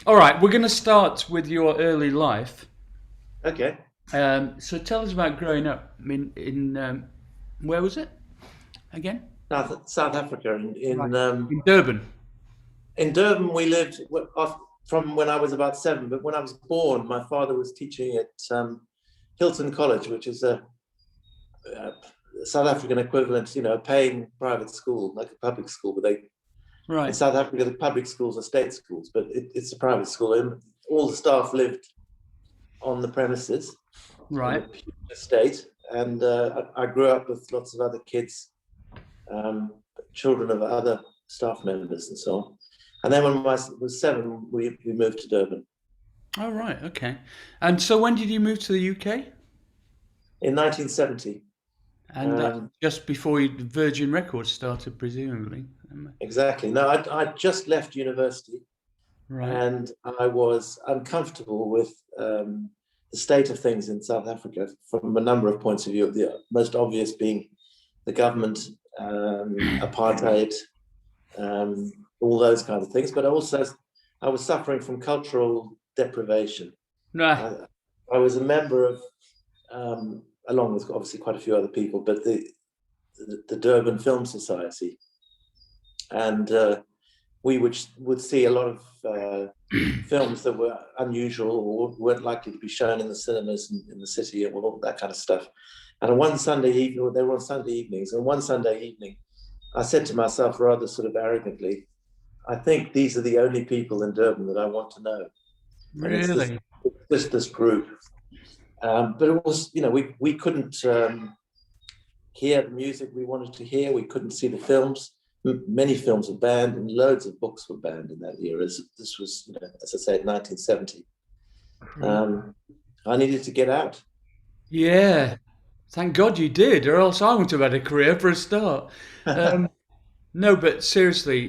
All right, we're going to start with your early life. Okay. So tell us about growing up. I mean, in where was it again? South Africa. Right. In Durban. In Durban, we lived from when I was about 7. But when I was born, my father was teaching at Hilton College, which is a South African equivalent, a paying private school, like a public school. But in Right. South Africa, the public schools are state schools, but it's a private school, and all the staff lived on the premises in Right. a huge estate. And I grew up with lots of other kids, children of other staff members, and so on. And then when I was 7, we moved to Durban Oh, right. Okay. And so when did you move to the UK? in 1970. And that's Um, just before Virgin Records started, presumably. exactly. No, I just left university, Right. and I was uncomfortable with the state of things in South Africa from a number of points of view. The most obvious being the government, apartheid, all those kinds of things. But also, I was suffering from cultural deprivation. Nah. I, I was a member of, along with obviously quite a few other people, but the Durban Film Society, and we would see a lot of films that were unusual or weren't likely to be shown in the cinemas in the city, and all that kind of stuff. And on one Sunday evening, they were on Sunday evenings, and one Sunday evening, I said to myself rather sort of arrogantly, I think these are the only people in Durban that I want to know. And it's Really? this group. But it was, we couldn't hear the music we wanted to hear. We couldn't see the films. Many films were banned, and loads of books were banned in that era. This was, as I said, 1970. Um, I needed to get out. Yeah. Thank God you did, or else I wouldn't have had a career for a start. Um, no, but seriously,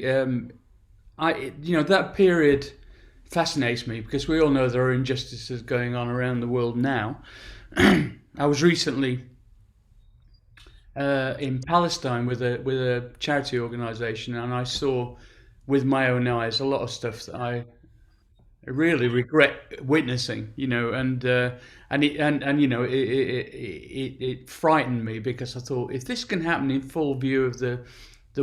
that period fascinates me because we all know there are injustices going on around the world now. I was recently in Palestine with a charity organisation, and I saw with my own eyes a lot of stuff that I really regret witnessing. It frightened me because I thought if this can happen in full view of the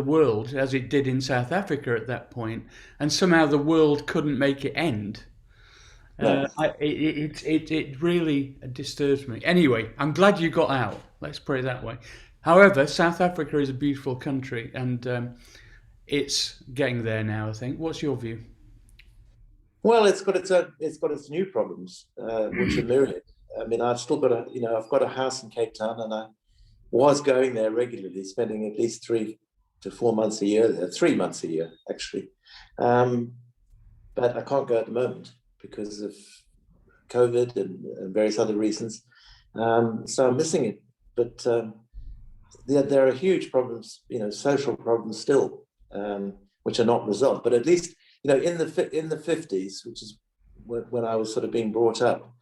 world as it did in South Africa at that point, and somehow the world couldn't make it end. No, It really disturbs me. Anyway, I'm glad you got out. Let's put it that way. However, South Africa is a beautiful country, and it's getting there now. I think. What's your view? well, it's got its new problems, which are myriad. I mean, I've still got I've got a house in Cape Town, and I was going there regularly, spending at least 3 to 4 months a year there, 3 months a year actually. Um, but I can't go at the moment because of COVID and various other reasons. So I'm missing it. But there are huge problems, social problems still, which are not resolved. But at least, in the 50s, which is when I was sort of being brought up,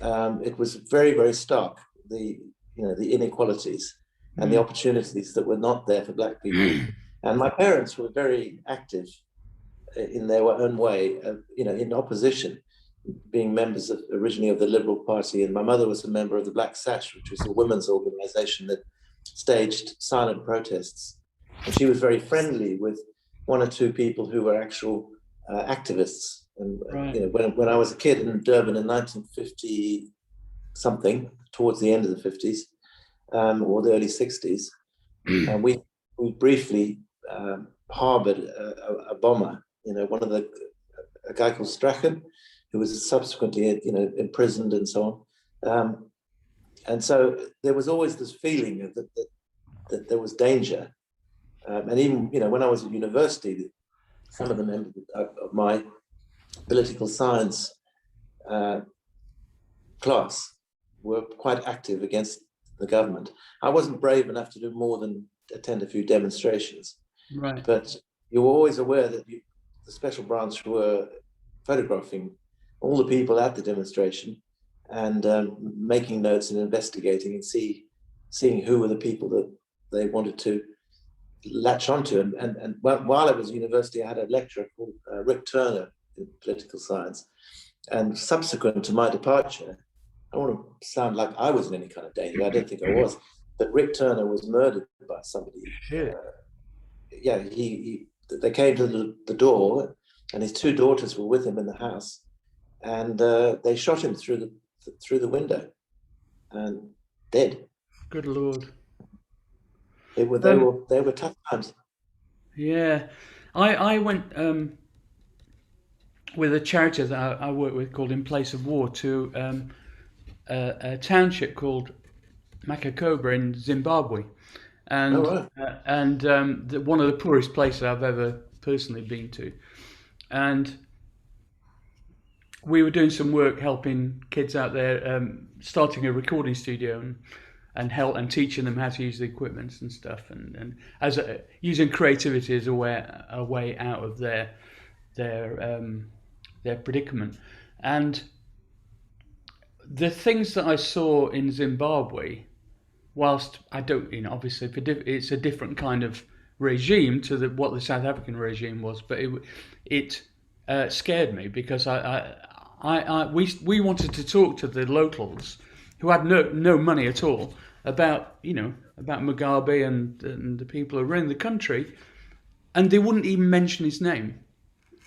it was very, very stark, the inequalities and the Mm. opportunities that were not there for Black people. And my parents were very active in their own way, in opposition, being members originally of the Liberal Party. And my mother was a member of the Black Sash, which was a women's organization that staged silent protests. And she was very friendly with one or two people who were actual activists. And Right. when I was a kid in Durban in 1950 something, towards the end of the 50s, or the early 60s, and we briefly harbored a bomber, one of a guy called Strachan, who was subsequently, imprisoned and so on. And so there was always this feeling that there was danger. And even, when I was at university, some of the members of my political science uh, class were quite active against the government. I wasn't brave enough to do more than attend a few demonstrations, Right. but you were always aware that the special branch were photographing all the people at the demonstration and making notes and investigating and seeing who were the people that they wanted to latch onto. And while I was at university, I had a lecturer called Rick Turner, in political science. And subsequent to my departure, I don't want to sound like I was in any kind of danger. I don't think I was. But Rick Turner was murdered by somebody. Shit. Yeah, they came to the door, and his two daughters were with him in the house, and they shot him through the window, and dead. Good Lord. They were tough times. Yeah. I went with a charity that I work with called In Place of War to a township called Makakobra in Zimbabwe, Oh, and right. one of the poorest places I've ever personally been to, and we were doing some work helping kids out there, starting a recording studio and teaching them how to use the equipment and stuff, and using creativity as a way out of their their predicament. And the things that I saw in Zimbabwe, whilst I don't, obviously it's a different kind of regime to what the South African regime was, but it scared me because we wanted to talk to the locals who had no money at all about about Mugabe and the people who run the country, and they wouldn't even mention his name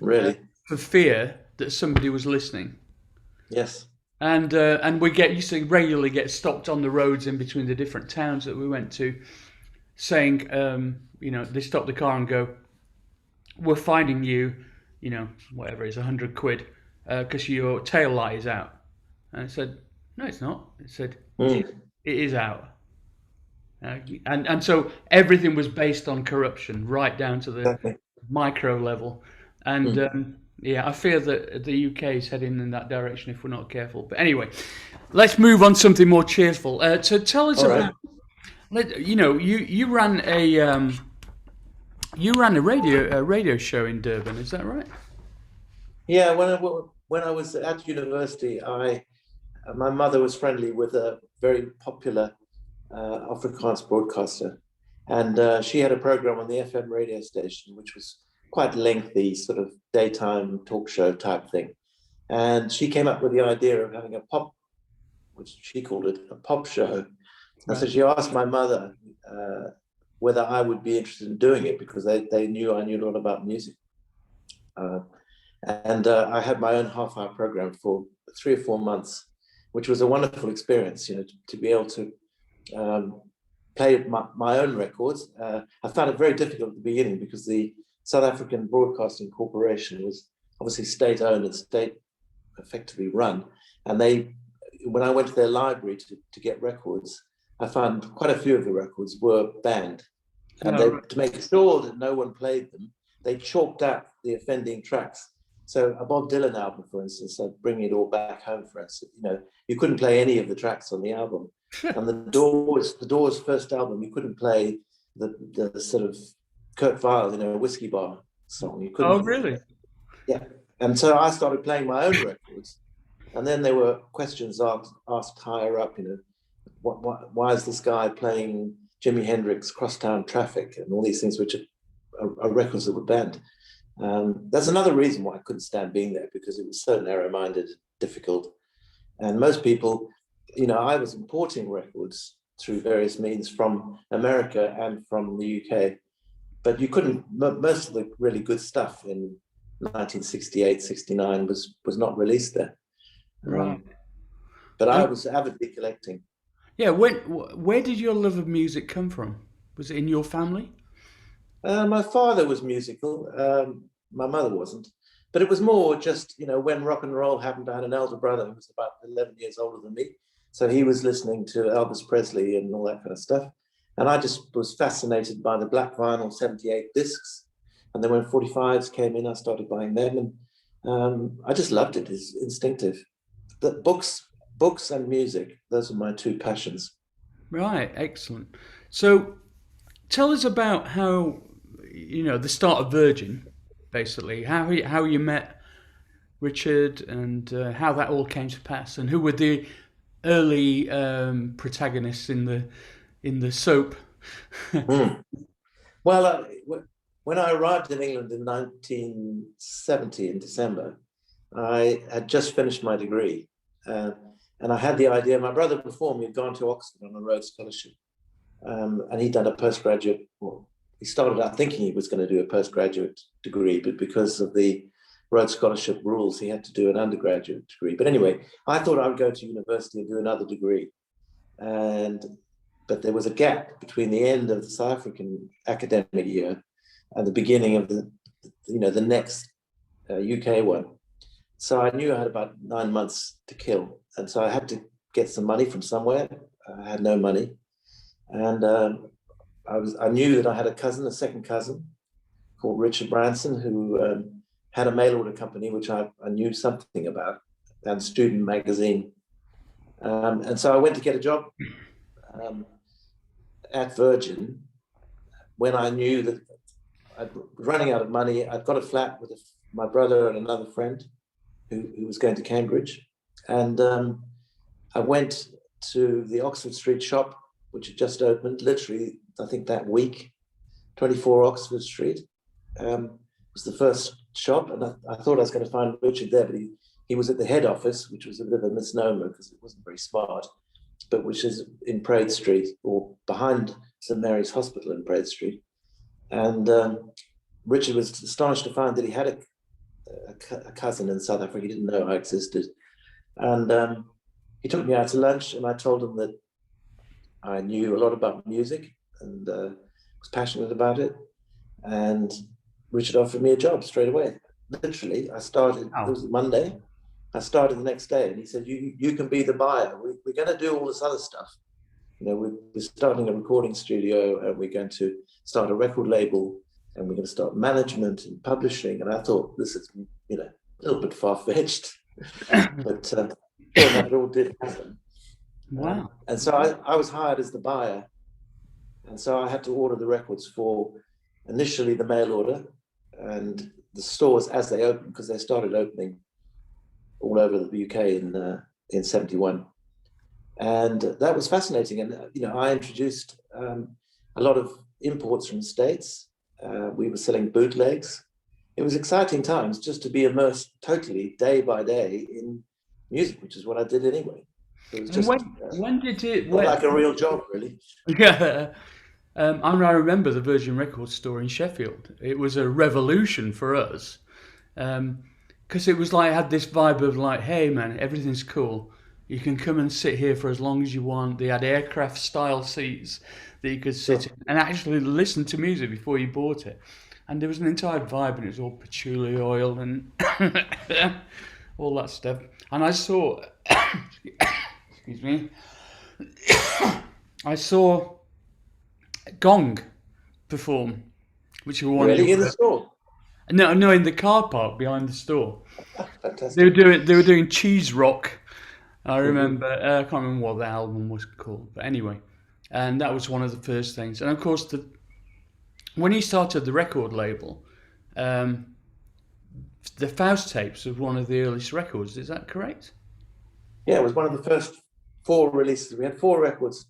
Really? for fear that somebody was listening. Yes. And we used to regularly get stopped on the roads in between the different towns that we went to, saying, they stop the car and go, "We're finding you, whatever it is, 100 quid, because your tail light is out." And I said, "No, it's not." It said, Mm. "It is out." And so everything was based on corruption, right down to the Exactly. micro level. And Mm. yeah, I fear that the UK is heading in that direction if we're not careful. But anyway, let's move on to something more cheerful. So tell us All right. about, you ran a radio show in Durban, is that right? Yeah. When I was at university, my mother was friendly with a very popular Afrikaans broadcaster, and she had a program on the FM radio station, which was quite lengthy, sort of daytime talk show type thing. And she came up with the idea of having a pop, which she called it a pop show. And so Right. she asked my mother whether I would be interested in doing it because they knew I knew a lot about music. And I had my own half-hour program for 3 or 4 months, which was a wonderful experience, to be able to play my own records. I found it very difficult at the beginning because the South African Broadcasting Corporation was obviously state-owned and state effectively run. And when I went to their library to get records, I found quite a few of the records were banned. And to make sure that no one played them, they chalked out the offending tracks. So a Bob Dylan album, for instance, Bring It All Back Home, for instance, you couldn't play any of the tracks on the album. And the Doors' first album, you couldn't play the sort of Kurt Weill, Whiskey Bar song. You couldn't. Oh, really? Yeah. And so I started playing my own records. And then there were questions asked higher up, why is this guy playing Jimi Hendrix, Crosstown Traffic, and all these things which are records that were banned. That's another reason why I couldn't stand being there, because it was so narrow-minded, difficult. And most people, I was importing records through various means from America and from the UK, but you couldn't, most of the really good stuff in 1968, 69 was not released there. Right. But I was avidly collecting. Yeah, where did your love of music come from? Was it in your family? My father was musical. My mother wasn't. But it was more just, when rock and roll happened, I had an elder brother who was about 11 years older than me. So he was listening to Elvis Presley and all that kind of stuff. And I just was fascinated by the black vinyl 78 discs. And then when 45s came in, I started buying them. And I just loved it. It's instinctive. The books and music, those are my two passions. Right, excellent. So tell us about how, the start of Virgin, basically, how you met Richard and how that all came to pass, and who were the early protagonists in the soap. Mm. Well, when I arrived in England in 1970 in December, I had just finished my degree, and I had the idea. My brother before me had gone to Oxford on a Rhodes Scholarship, and he'd done a postgraduate. Well, he started out thinking he was going to do a postgraduate degree, but because of the Rhodes Scholarship rules, he had to do an undergraduate degree. But anyway, I thought I would go to university and do another degree, but there was a gap between the end of the South African academic year and the beginning of the next UK one. So I knew I had about 9 months to kill, and so I had to get some money from somewhere. I had no money, and I knew that I had a second cousin called Richard Branson, who had a mail order company, which I knew something about, and Student Magazine. And so I went to get a job at Virgin when I knew that I was running out of money. I'd got a flat with my brother and another friend who was going to Cambridge. And I went to the Oxford Street shop, which had just opened, literally, I think that week, 24 Oxford Street. Was the first shop, and I thought I was going to find Richard there, but he was at the head office, which was a bit of a misnomer because it wasn't very smart, but which is in Praed Street, or behind St Mary's Hospital in Praed Street. And Richard was astonished to find that he had a cousin in South Africa. He didn't know I existed. And he took me out to lunch, and I told him that I knew a lot about music and was passionate about it. And Richard offered me a job straight away. Literally, I started, it was Monday. I started the next day, and he said, you can be the buyer. We're going to do all this other stuff. We're starting a recording studio, and we're going to start a record label, and we're going to start management and publishing. And I thought, this is, a little bit far-fetched, but it all did happen. Wow. And so I was hired as the buyer. And so I had to order the records for initially the mail order and the stores as they opened, because they started opening all over the UK in 71. And that was fascinating. And, I introduced a lot of imports from the States. We were selling bootlegs. It was exciting times just to be immersed totally day by day in music, which is what I did anyway. It was just when did it? like a real job, really. Yeah. I remember the Virgin Records store in Sheffield. It was a revolution for us, because it was like, had this vibe of like, hey man, everything's cool. You can come and sit here for as long as you want. They had aircraft style seats that you could sit in and actually listen to music before you bought it. And there was an entire vibe, and it was all patchouli oil and all that stuff. And I saw, excuse me, I saw Gong perform, which were one Really, in the store? No, in the car park behind the store. Fantastic. They were doing cheese rock. I remember. I can't remember what the album was called, but anyway, and that was one of the first things. And of course, when he started the record label, the Faust tapes was one of the earliest records. Is that correct? Yeah, it was one of the first 4 releases. We had 4 records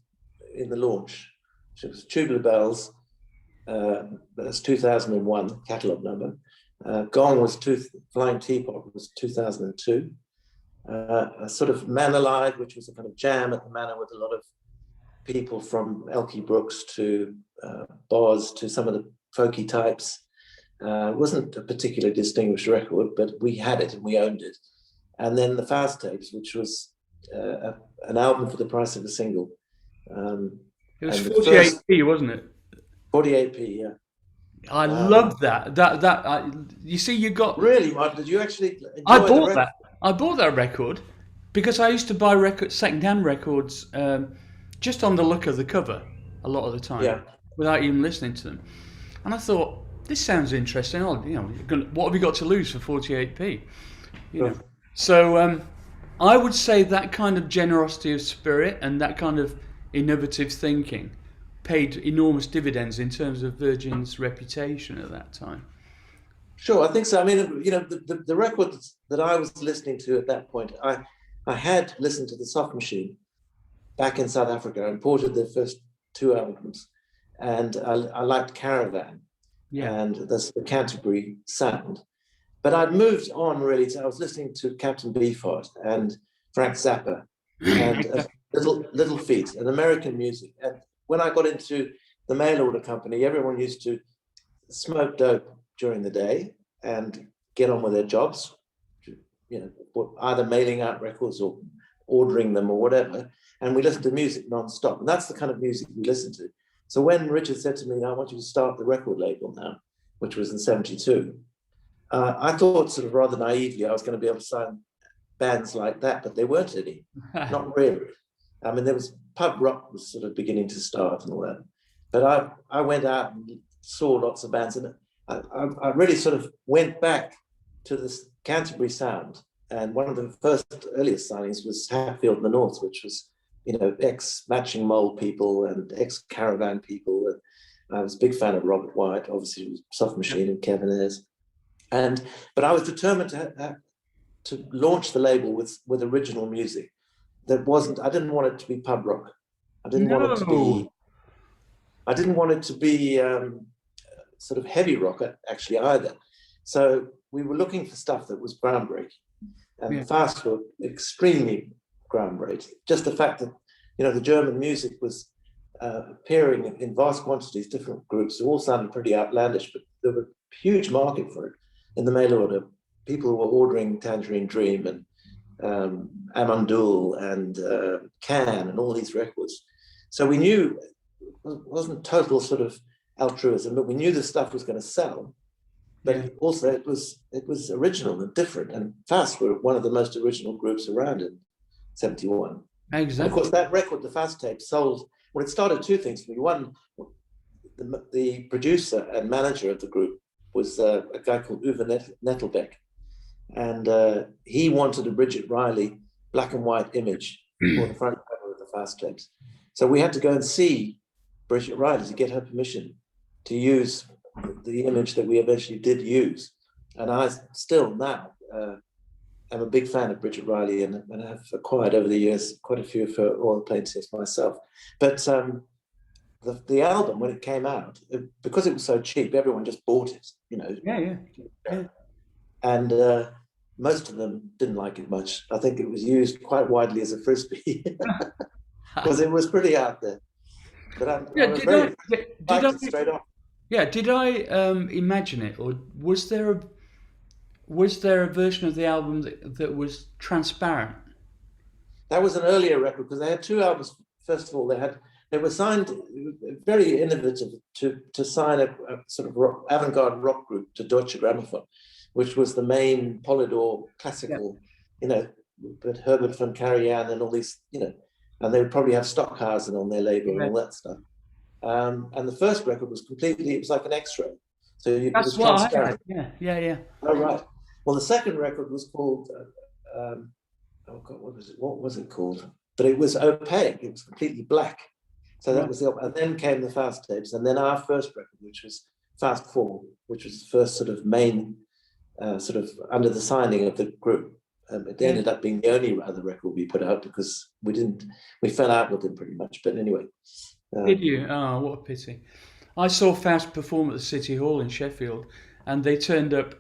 in the launch. It was Tubular Bells, that's 2001 catalogue number. Gong was Flying Teapot was 2002. A sort of Man Alive, which was a kind of jam at the Manor with a lot of people from Elkie Brooks to Boz to some of the folky types. It wasn't a particularly distinguished record, but we had it and we owned it. And then the Faust tapes, which was an album for the price of a single. It was 48p, wasn't it? 48p, yeah. I love that. You see, you got really, Mark. Did you actually? I bought that. I bought that record because I used to buy second-hand records just on the look of the cover a lot of the time, without even listening to them. And I thought, this sounds interesting. Oh, what have you got to lose for 48p? So I would say that kind of generosity of spirit and that kind of innovative thinking paid enormous dividends in terms of Virgin's reputation at that time. Sure, I think so. I mean, the records that I was listening to at that point, I had listened to the Soft Machine back in South Africa. I imported their first 2 albums, and I liked Caravan and the Canterbury sound. But I'd moved on really. I was listening to Captain Beefheart and Frank Zappa and Little Feat and American music. And when I got into the mail order company, everyone used to smoke dope during the day and get on with their jobs, either mailing out records or ordering them or whatever. And we listened to music nonstop. And that's the kind of music we listened to. So when Richard said to me, I want you to start the record label now, which was in 72, I thought sort of rather naively I was going to be able to sign bands like that, but there weren't any, not really. I mean, there was pub rock was sort of beginning to start and all that. But I went out and saw lots of bands, and I really sort of went back to this Canterbury sound. And one of the first earliest signings was Hatfield in the North, which was, ex-Matching Mole people and ex-Caravan people. And I was a big fan of Robert White, obviously Soft Machine and Kevin Ayres. But I was determined to launch the label with original music that wasn't. I didn't want it to be pub rock. I didn't want it to be sort of heavy rock actually either. So we were looking for stuff that was groundbreaking, and Fast were extremely groundbreaking. Just the fact that the German music was appearing in vast quantities, different groups, all sounded pretty outlandish, but there was a huge market for it in the mail order. People were ordering Tangerine Dream and Amandul and Can and all these records. So we knew it wasn't total sort of altruism, but we knew the stuff was going to sell. But also it was original and different. And Fast were one of the most original groups around in 71. Exactly. And of course, that record, the Fast tape, sold. Well, it started two things for me. One, the producer and manager of the group was a guy called Uwe Nettelbeck. And he wanted a Bridget Riley black and white image for the front cover of the Fast tapes. So we had to go and see Bridget Riley to get her permission to use the image that we eventually did use. And I still now am a big fan of Bridget Riley and have acquired over the years quite a few of her oil paintings myself. But the album, when it came out, because it was so cheap, everyone just bought it, Yeah. And most of them didn't like it much. I think it was used quite widely as a frisbee because it was pretty out there. But I was very excited straight off. Yeah, did I imagine it, or was there a version of the album that was transparent? That was an earlier record because they had two albums. First of all, they were signed, very innovative, to sign a sort of avant-garde rock group to Deutsche Grammophon, which was the main Polydor classical, but Herbert von Karajan and all these, and they would probably have Stockhausen on their label and all that stuff. And the first record was it was like an X-ray. So it was transparent. Yeah. Oh, right. Well, the second record was called, what was it called? But it was opaque. It was completely black. So that was and then came the Fast tapes, and then our first record, which was Fast 4, which was the first sort of main, sort of under the signing of the group. It ended up being the only other record we put out because we fell out with them pretty much. But anyway. Did you? Oh, what a pity. I saw Fast perform at the City Hall in Sheffield, and they turned up.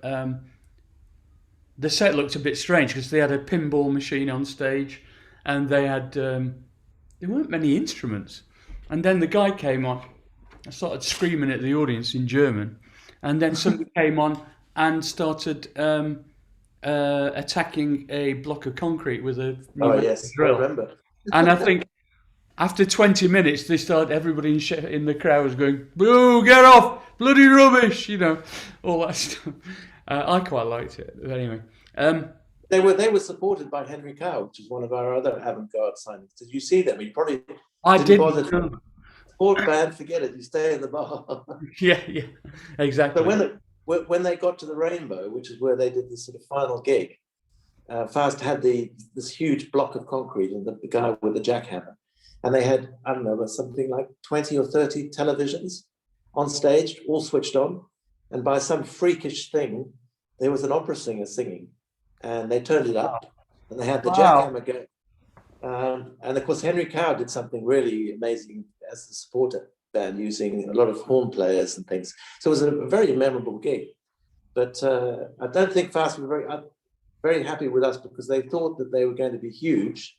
The set looked a bit strange because they had a pinball machine on stage, and they had there weren't many instruments. And then the guy came on, I started screaming at the audience in German, and then somebody came on and started attacking a block of concrete with a drill. I remember. And I think after 20 minutes, everybody in the crowd was going, "Boo, get off, bloody rubbish," all that stuff. I quite liked it. But anyway. They were supported by Henry Cow, which is one of our other avant-garde signings. Did you see them? You probably didn't bother to support band, forget it. You stay in the bar. Yeah, exactly. So when they got to the Rainbow, which is where they did the sort of final gig, Fast had this huge block of concrete and the guy with the jackhammer. And they had, I don't know, something like 20 or 30 televisions on stage, all switched on. And by some freakish thing, there was an opera singer singing. And they turned it up. And they had the jackhammer go. And of course, Henry Cow did something really amazing as the supporter band, using a lot of horn players and things. So it was a very memorable gig. But I don't think Fast were very happy with us because they thought that they were going to be huge,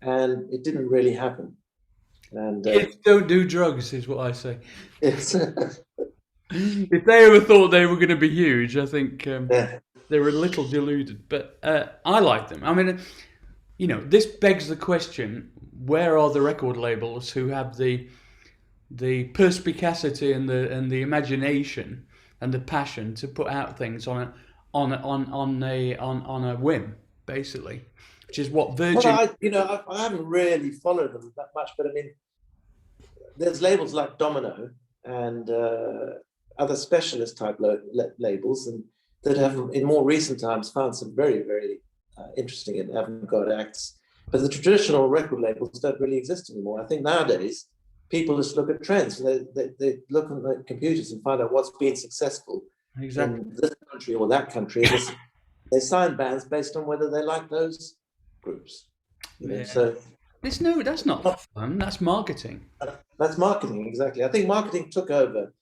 and it didn't really happen. And Kids don't do drugs, is what I say. it's If they ever thought they were going to be huge, I think yeah. they were a little deluded. But I like them. I mean, this begs the question: where are the record labels who have the perspicacity and the imagination and the passion to put out things on a whim, basically, which is what Well, Virgin. I haven't really followed them that much, but I mean, there's labels like Domino and other specialist type labels, and that have in more recent times found some very, very interesting and avant-garde acts. But the traditional record labels don't really exist anymore. I think nowadays people just look at trends. They look at the computers and find out what's been successful Exactly. in this country or that country. They sign bands based on whether they like those groups. Yeah. So That's not fun. That's marketing. that's marketing, exactly. I think marketing took over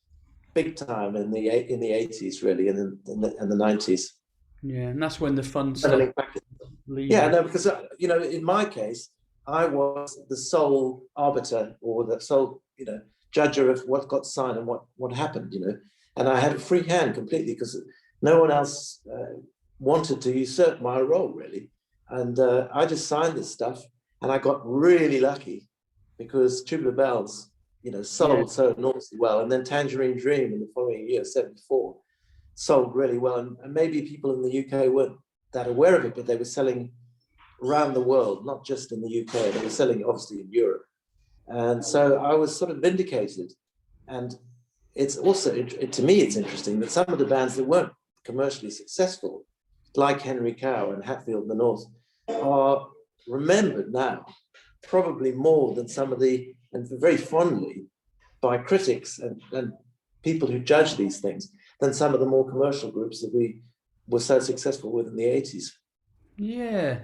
big time in the 80s, really, and the 90s. Yeah, and that's when the fun started Yeah, leaving. no, because in my case, I was the sole arbiter or the sole judger of what got signed and what happened, and I had a free hand completely because no one else wanted to usurp my role, really, and I just signed this stuff, and I got really lucky because Tubular Bells, Yeah, sold so enormously well, and then Tangerine Dream in the following year, '74, sold really well, and maybe people in the UK weren't that aware of it, but they were selling around the world, not just in the UK. They were selling obviously in Europe, and so I was sort of vindicated. And it's also to me, it's interesting that some of the bands that weren't commercially successful, like Henry Cow and Hatfield in the North, are remembered now, probably more than some of the, and very fondly, by critics and people who judge these things, than some of the more commercial groups that we were so successful with in the 80s. yeah.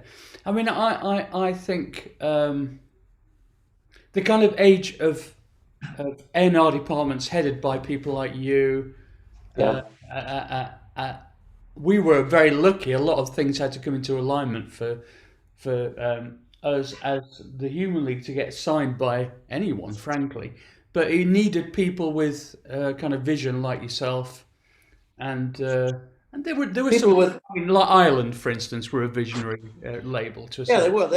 I mean, I think the kind of age of A&R departments headed by people like you, uh, Yeah. uh, uh, uh, we were very lucky. A lot of things had to come into alignment for us as the Human League to get signed by anyone, frankly. But it needed people with kind of vision like yourself, and there were some. People with, I mean, like Ireland, for instance, were a visionary label to a yeah, they certain. were.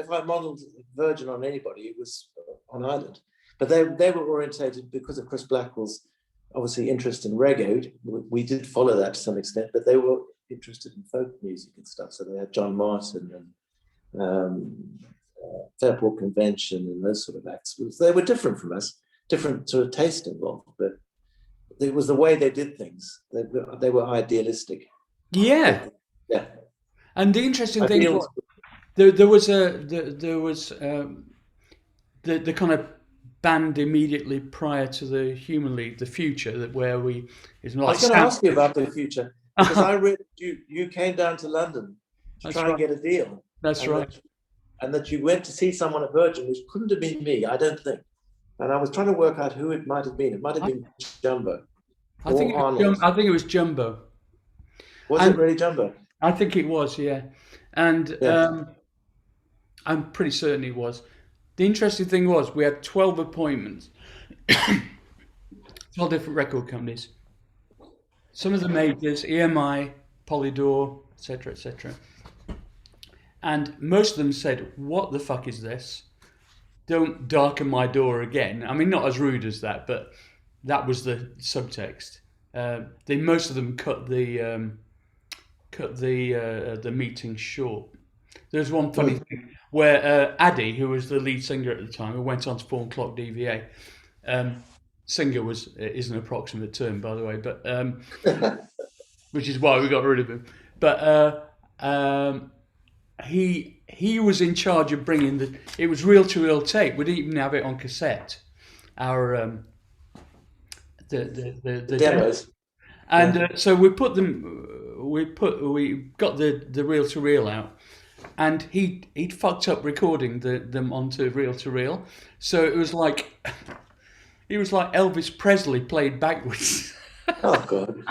If I modeled Virgin on anybody, it was on Ireland. But they were orientated because of Chris Blackwell's obviously interest in reggae. We did follow that to some extent, but they were interested in folk music and stuff. So they had John Martin and Fairport Convention and those sort of acts. They were different from us, different sort of taste involved, but it was the way they did things. They were idealistic. They, Yeah, yeah, and the interesting thing was ideals. there was the kind of band immediately prior to the Human League, the Future, that where we is I like was going to Sam. ask you about the future because I read you came down to London to That's try and right. get a deal, That's and right. that you went to see someone at Virgin, which couldn't have been me, I don't think. And I was trying to work out who it might have been. It might have I, been Jumbo I think or it was Arnold. I think it was Jumbo, Was it and really Jumbo? I think it was, yeah, and Yeah. I'm pretty certain it was. The interesting thing was we had 12 appointments, 12 different record companies. Some of the majors, EMI, Polydor, etc., etc. And most of them said, "What the fuck is this? Don't darken my door again." I mean, not as rude as that, but that was the subtext. Most of them cut the meeting short. There's one funny Hmm. thing where Addy, who was the lead singer at the time, who went on to form Clock DVA, singer is an approximate term, by the way, but which is why we got rid of him. But he was in charge of bringing the. It was reel to reel tape. We didn't even have it on cassette. Our the demo. Demos. And Yeah. so we put them. We got the reel to reel out, and he'd fucked up recording them onto reel to reel. So it was like he was like Elvis Presley played backwards. Oh God.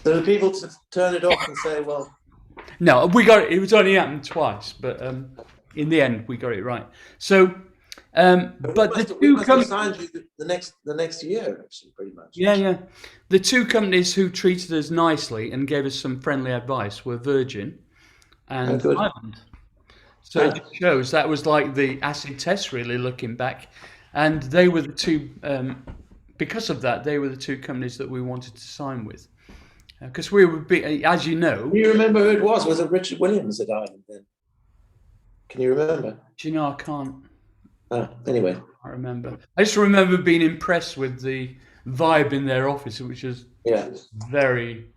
So the people turn it off and say, well, No, we got it. It was only happened twice, but in the end, we got it right. So, but the we two must have companies, signed you the next year, actually, pretty much. yeah, the two companies who treated us nicely and gave us some friendly advice were Virgin Oh, and good. Island. So it just shows that was like the acid test, really, looking back, and they were the two. Because of that, they were the two companies that we wanted to sign with, because we would be, as you know. Do you remember who it was? Was it Richard Williams at Ireland then? Can you remember? Do you know, I can't. Anyway. I remember. I just remember being impressed with the vibe in their office, which was very,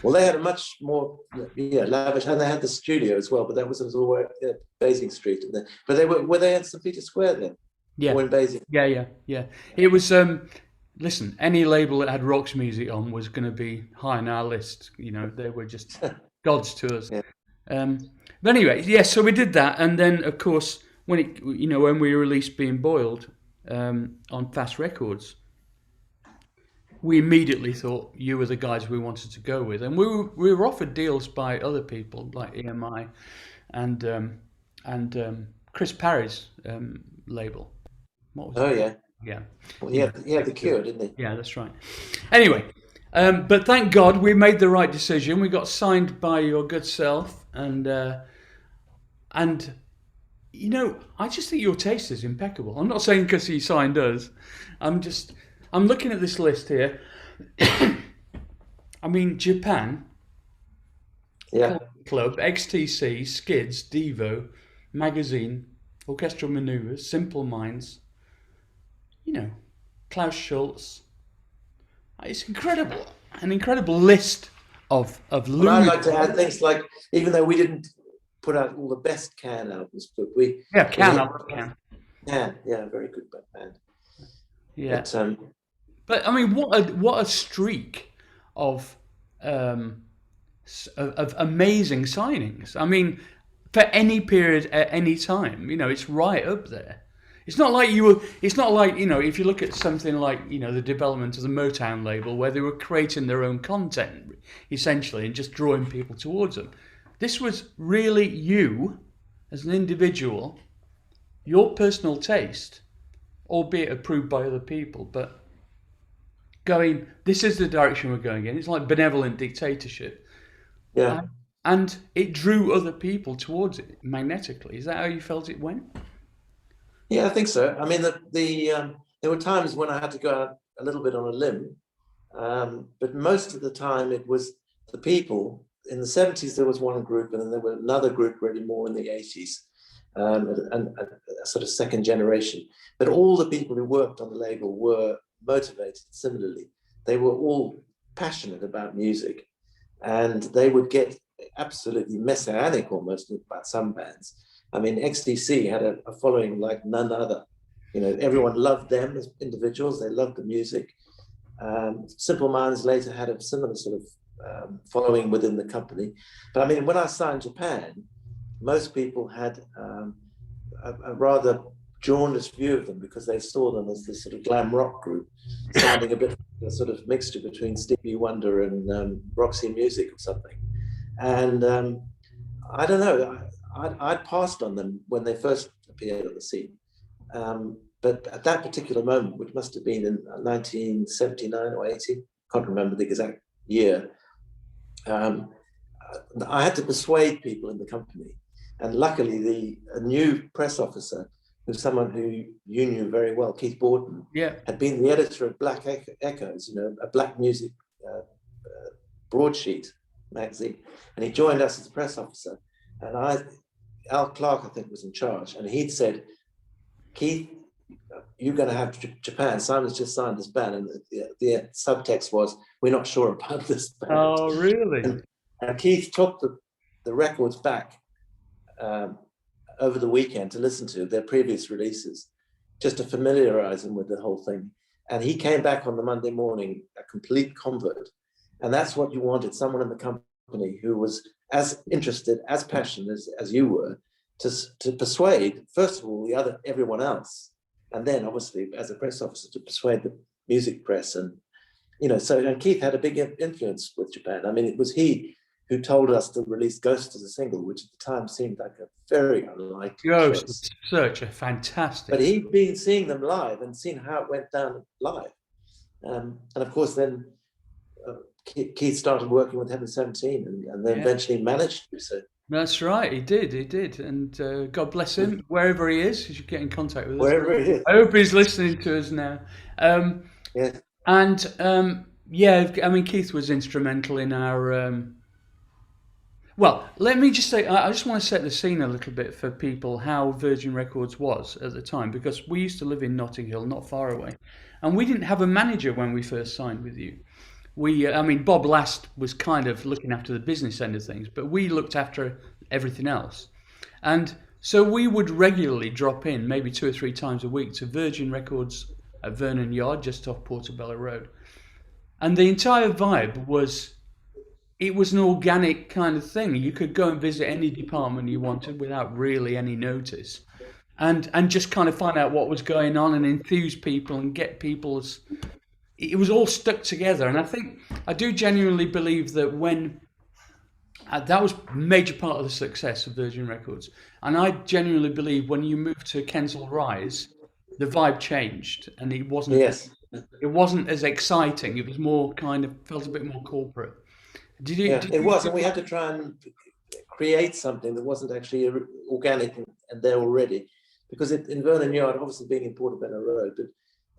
Well, they had a much more lavish, and they had the studio as well. But that was all way Basing Street, but they were they at St Peter's Square then? Yeah. Or in Basing? Yeah. It was. Listen, any label that had Rock's music on was going to be high on our list. They were just gods to us. Yeah. But anyway, yeah. So we did that, and then of course when we released Being Boiled on Fast Records, we immediately thought you were the guys we wanted to go with, and we were offered deals by other people like EMI and Chris Parry's label. What was it? Yeah. Yeah. Well, he had the Cure, didn't he? Yeah, that's right. Anyway, but thank God we made the right decision. We got signed by your good self, and I just think your taste is impeccable. I'm not saying because he signed us. I'm looking at this list here. I mean, Japan, Club, XTC, Skids, Devo, Magazine, Orchestral Maneuvers, Simple Minds. Klaus Schultz. It's incredible. An incredible list of Well, I'd like to add things like, even though we didn't put out all the best Can albums, but Can, very good band. Yeah. But I mean, what a streak of amazing signings. I mean, for any period at any time, it's right up there. It's not like if you look at something like, the development of the Motown label, where they were creating their own content, essentially, and just drawing people towards them. This was really you, as an individual, your personal taste, albeit approved by other people, but going, this is the direction we're going in. It's like benevolent dictatorship. Yeah. And it drew other people towards it magnetically. Is that how you felt it went? Yeah, I think so. I mean, there were times when I had to go out a little bit on a limb, but most of the time it was the people. In the 70s, there was one group, and then there was another group really more in the 80s, and a sort of second generation. But all the people who worked on the label were motivated similarly. They were all passionate about music, and they would get absolutely messianic almost about some bands. I mean, XTC had a following like none other. Everyone loved them as individuals. They loved the music. Simple Minds later had a similar sort of following within the company. But I mean, when I signed Japan, most people had a rather jaundiced view of them because they saw them as this sort of glam rock group, sounding a bit a sort of mixture between Stevie Wonder and Roxy Music or something. And I don't know. I'd passed on them when they first appeared on the scene. But at that particular moment, which must have been in 1979 or 80, can't remember the exact year, I had to persuade people in the company. And luckily, a new press officer, who's someone who you knew very well, Keith Borden, had been the editor of Black Echoes, a black music broadsheet magazine. And he joined us as a press officer. And Al Clark, I think, was in charge, and he'd said, Keith, you're going to have Japan. Simon's just signed this band, and the subtext was, we're not sure about this band. Oh, really? And Keith took the records back over the weekend to listen to their previous releases, just to familiarize him with the whole thing. And he came back on the Monday morning a complete convert. And that's what you wanted, someone in the company who was as interested, as passionate as you were, to persuade, first of all, everyone else, and then obviously as a press officer to persuade the music press and So and Keith had a big influence with Japan. I mean, it was he who told us to release Ghost as a single, which at the time seemed like a very unlikely Ghost choice. was such a fantastic. But he'd been seeing them live and seen how it went down live. And of course, then Keith started working with Heaven 17 and then eventually managed to. So. That's right, he did. And God bless him, wherever he is, you should get in contact with us. Wherever he is. I hope he's listening to us now. Yeah. And I mean, Keith was instrumental in our. Well, let me just say, I just want to set the scene a little bit for people how Virgin Records was at the time, because we used to live in Notting Hill, not far away, and we didn't have a manager when we first signed with you. I mean, Bob Last was kind of looking after the business end of things, but we looked after everything else. And so we would regularly drop in, maybe 2 or 3 times a week, to Virgin Records at Vernon Yard, just off Portobello Road. And the entire vibe was, it was an organic kind of thing. You could go and visit any department you wanted without really any notice. And just kind of find out what was going on and enthuse people and get people's... It was all stuck together. And I do genuinely believe that when... that was a major part of the success of Virgin Records. And I genuinely believe when you moved to Kensal Rise, the vibe changed. And it wasn't... Yes. It wasn't as exciting. It was more kind of... felt a bit more corporate. It was, and we had to try and create something that wasn't actually organic and there already, because in Vernon Yard, obviously being in Portobello Road,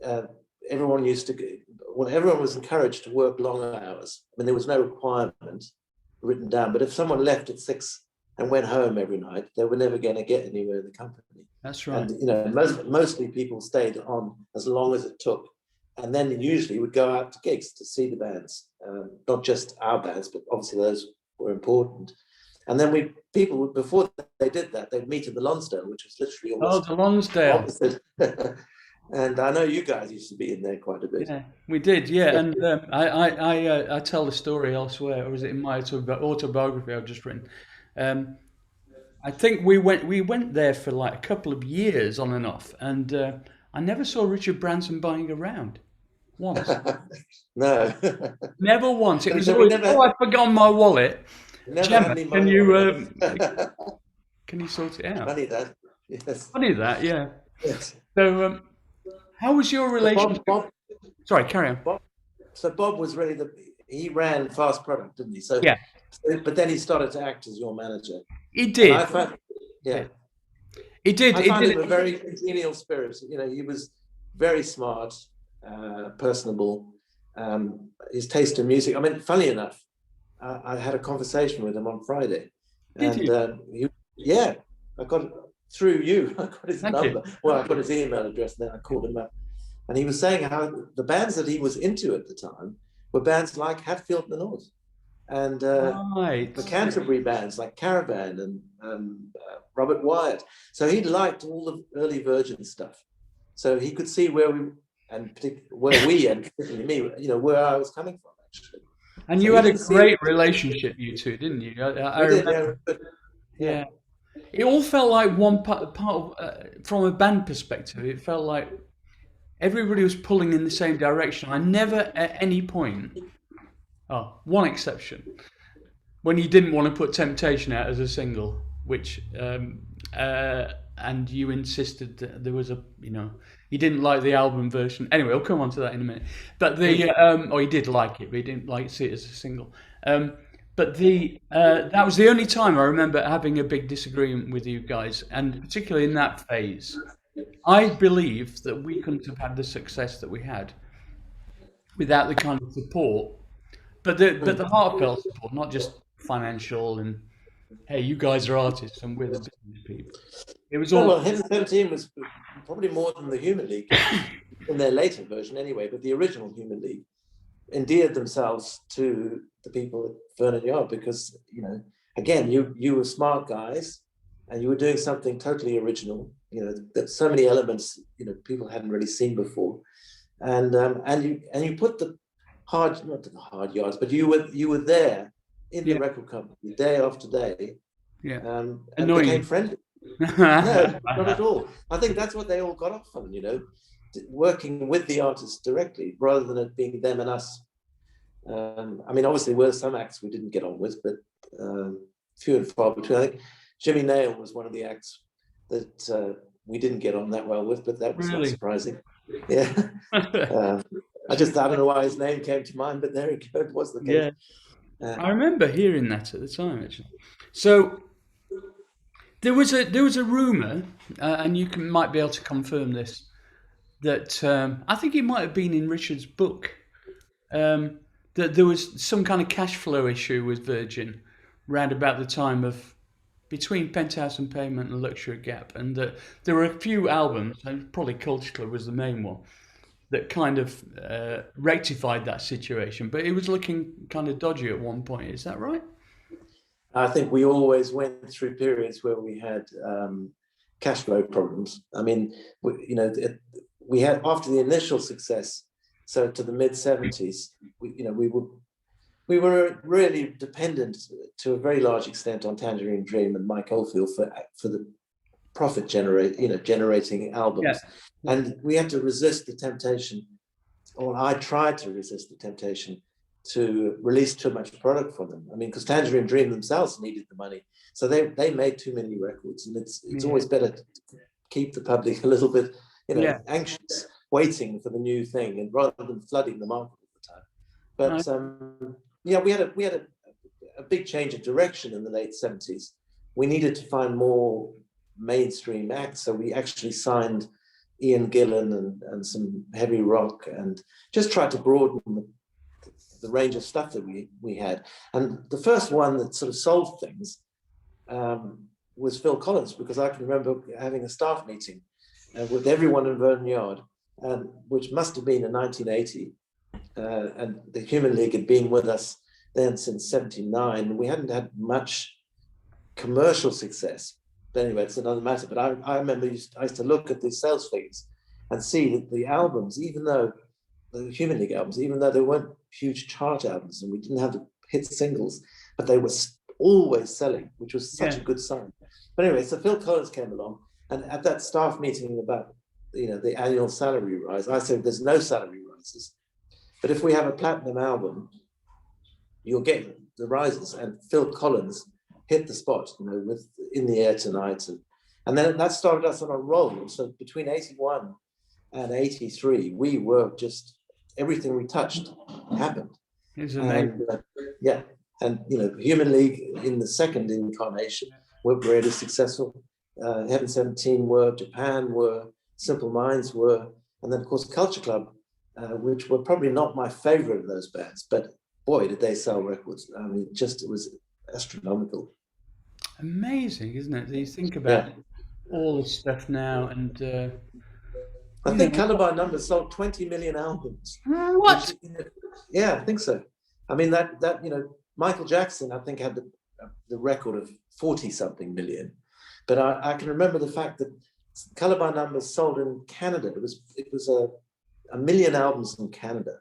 but everyone was encouraged to work long hours. I mean, there was no requirement written down, but if someone left at 6 and went home every night, they were never going to get anywhere in the company. That's right. And mostly people stayed on as long as it took. And then usually would go out to gigs to see the bands, not just our bands, but obviously those were important. And then before they did that, they'd meet at the Lonsdale, which was literally almost the Lonsdale. opposite. And I know you guys used to be in there quite a bit. Yeah, we did. Yeah, and I tell the story elsewhere, or is it in my autobiography I've just written? I think we went there for like a couple of years on and off, and I never saw Richard Branson buying around. Once. No. Never once. It was always, I've forgotten my wallet. Gemma, can you sort it out? Funny that. Yes. Funny that, yeah. Yes. So, how was your relationship? Sorry, carry on. Bob was really he ran Fast Product, didn't he? So, yeah. But then he started to act as your manager. He did. He did. I found him a very congenial spirit. He was very smart. Personable, his taste in music. I mean, funny enough, I had a conversation with him on Friday, and I got through you. I got his number. Well, I got his email address, and then I called him up, and he was saying how the bands that he was into at the time were bands like Hatfield and the North, and the Canterbury bands like Caravan and Robert Wyatt. So he liked all the early Virgin stuff. So he could see where we. And particularly me, where I was coming from, actually. And you had a great relationship, you two, didn't you? I remember. Yeah. It all felt like one part of, from a band perspective, it felt like everybody was pulling in the same direction. I never at any point, one exception, when you didn't want to put Temptation out as a single, which, and you insisted that there was you didn't like the album version. Anyway, I'll come on to that in a minute. But you did like it, but you didn't see it as a single. But that was the only time I remember having a big disagreement with you guys, and particularly in that phase. I believe that we couldn't have had the success that we had without the kind of support, but the heartfelt support, not just financial and hey, you guys are artists and we're the business people. It was all. Well, Heaven 17 was probably more than the Human League in their later version, anyway. But the original Human League endeared themselves to the people at Vernon Yard because again, you were smart guys, and you were doing something totally original. That so many elements people hadn't really seen before, and you put the not the hard yards, but you were there in the record company day after day, and became friendly. No, not at all. I think that's what they all got off from, working with the artists directly rather than it being them and us I mean, obviously, there were some acts we didn't get on with, but few and far between. I think Jimmy Nail was one of the acts that we didn't get on that well with, but that was not Really? surprising. Yeah. I don't know why his name came to mind, but there it was the case. Yeah, I remember hearing that at the time, actually. So there was a rumor, and might be able to confirm this, that I think it might have been in Richard's book, um, that there was some kind of cash flow issue with Virgin round about the time of between Penthouse and Pavement and Luxury Gap, and that there were a few albums, and probably Culture Club was the main one, that kind of rectified that situation. But it was looking kind of dodgy at one point. Is that right? I think we always went through periods where we had cash flow problems. I mean, we had, after the initial success, so to the mid 70s, we were really dependent to a very large extent on Tangerine Dream and Mike Oldfield for the profit generating albums. Yeah. And we had to resist the temptation, or I tried to resist the temptation to release too much product for them. I mean, because Tangerine Dream themselves needed the money, so they made too many records, and it's always better to keep the public a little bit, anxious, waiting for the new thing, and rather than flooding the market all the time. But we had a big change of direction in the late 70s. We needed to find more mainstream acts, so we actually signed Ian Gillan and some heavy rock, and just tried to broaden the range of stuff that we had. And the first one that sort of solved things was Phil Collins, because I can remember having a staff meeting with everyone in Vernon Yard, which must have been in 1980. And the Human League had been with us then since 79. We hadn't had much commercial success. But anyway, it's another matter. But I remember I used to look at the sales figures and see that the albums, even though the Human League albums, even though they weren't huge chart albums and we didn't have the hit singles, but they were always selling, which was such a good sign. But anyway, so Phil Collins came along, and at that staff meeting about the annual salary rise, I said there's no salary rises, but if we have a platinum album, you'll get the rises. And Phil Collins hit the spot, with In the Air Tonight, and then that started us on a roll. So between 81 and 83, we were just, everything we touched happened. It's amazing. And Human League in the second incarnation were really successful. Heaven 17 were, Japan were, Simple Minds were, and then of course Culture Club, which were probably not my favorite of those bands, but boy, did they sell records. I mean, it was astronomical. Amazing, isn't it? You think about all this stuff now, and I think Colour by Numbers sold 20 million albums. What? Yeah, I think so. I mean, that Michael Jackson, I think, had the record of 40-something million. But I can remember the fact that Colour by Numbers sold in Canada. It was a million albums in Canada.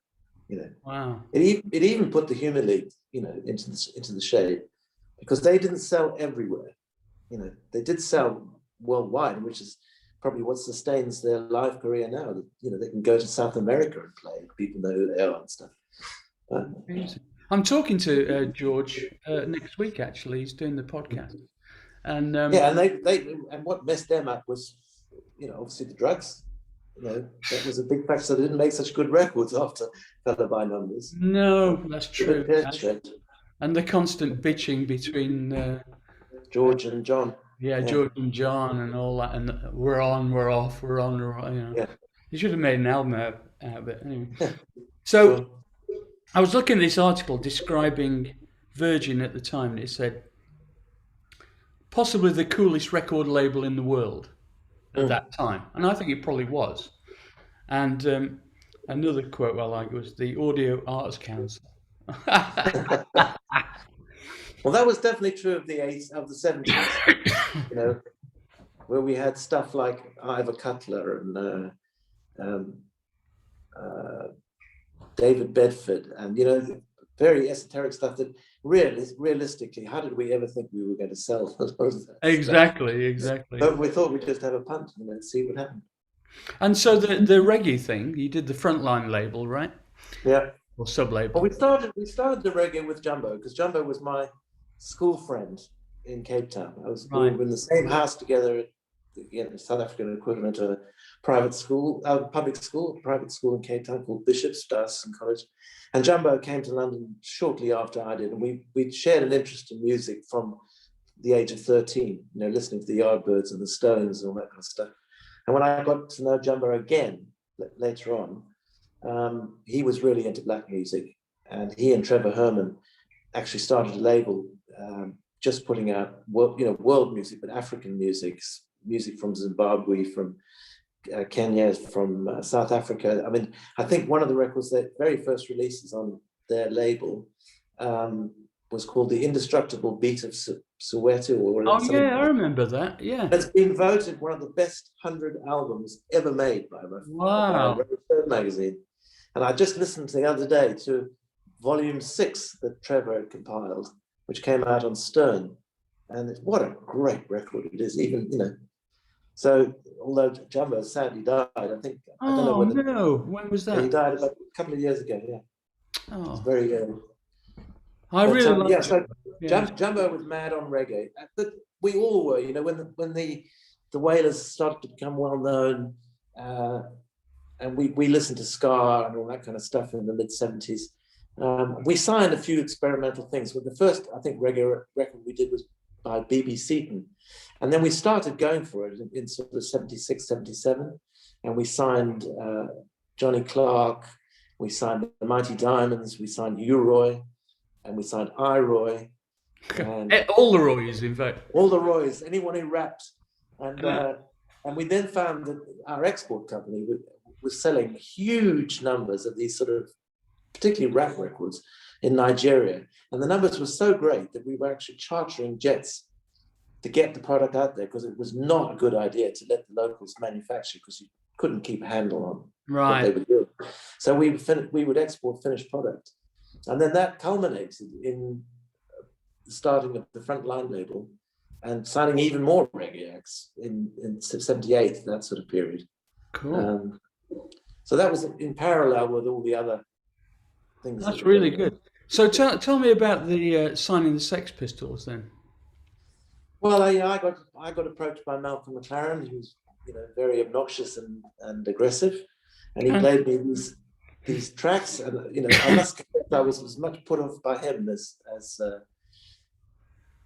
Wow. It even put the Human League, into the shade, because they didn't sell everywhere. They did sell worldwide, which is probably what sustains their live career now. That they can go to South America and play. People know who they are and stuff. I'm talking to George next week. Actually, he's doing the podcast, and and they what messed them up was, obviously the drugs. That was a big factor. So they didn't make such good records after Colour by Numbers. No, that's true. And the constant bitching between George and John. Yeah, George and John and all that, and we're on, we're off, we're on, we're on. You should have made an album out of it. Anyway. So I was looking at this article describing Virgin at the time, and it said possibly the coolest record label in the world at that time, and I think it probably was. And another quote I like was the Audio Arts Council. Well, that was definitely true of the 70s, where we had stuff like Ivor Cutler and David Bedford, and very esoteric stuff that realistically, how did we ever think we were going to sell? Exactly. But we thought we'd just have a punt and then see what happened. And so the reggae thing, you did the Frontline label, right? Yeah. or sub Well, label? we started the reggae with Jumbo because Jumbo was my school friend in Cape Town. We Right. were in the same house together at the South African equivalent to a private school, private school in Cape Town called Bishop's Dawson College. And Jumbo came to London shortly after I did, and we shared an interest in music from the age of 13. Listening to the Yardbirds and the Stones and all that kind of stuff. And when I got to know Jumbo again later on, he was really into black music, and he and Trevor Herman actually started a label just putting out world music, but African music from Zimbabwe, from Kenya, from South Africa. I mean, I think one of the records, their very first releases on their label, was called The Indestructible Beat of Soweto, or Oh something. yeah, I remember that. Yeah. It's been voted one of the best 100 albums ever made by Wow. Rolling Stone magazine. And I just listened the other day to volume 6 that Trevor had compiled, which came out on Stern. And what a great record it is, So, although Jumbo sadly died, I don't know Oh whether no, when was he that? died about a couple of years ago. Yeah, it's Oh, very I But really yeah, liked it. so Yeah. Jumbo was mad on reggae, but we all were. When the Wailers started to become well known, and we listened to ska and all that kind of stuff in the mid-70s. We signed a few experimental things. But the first, I think, reggae record we did was by B.B. Seaton. And then we started going for it in sort of 76, 77. And we signed Johnny Clark, we signed the Mighty Diamonds, we signed U-Roy, and we signed I-Roy, and All the Roys, in fact. all the Roys, anyone who rapped. Yeah. And we then found that our export company was selling huge numbers of these sort of particularly rap records in Nigeria. And the numbers were so great that we were actually chartering jets to get the product out there, because it was not a good idea to let the locals manufacture, because you couldn't keep a handle on what they Right. were doing. So we would export finished product. And then that culminated in the starting of the Frontline label and signing even more reggae acts in 78, that sort of period. Cool. So that was in parallel with all the other things that That's were really going on. good. So tell me about the signing the Sex Pistols then. Well, I got approached by Malcolm McLaren, who's very obnoxious and aggressive, and he And played me these tracks, and I must confess I was as much put off by him as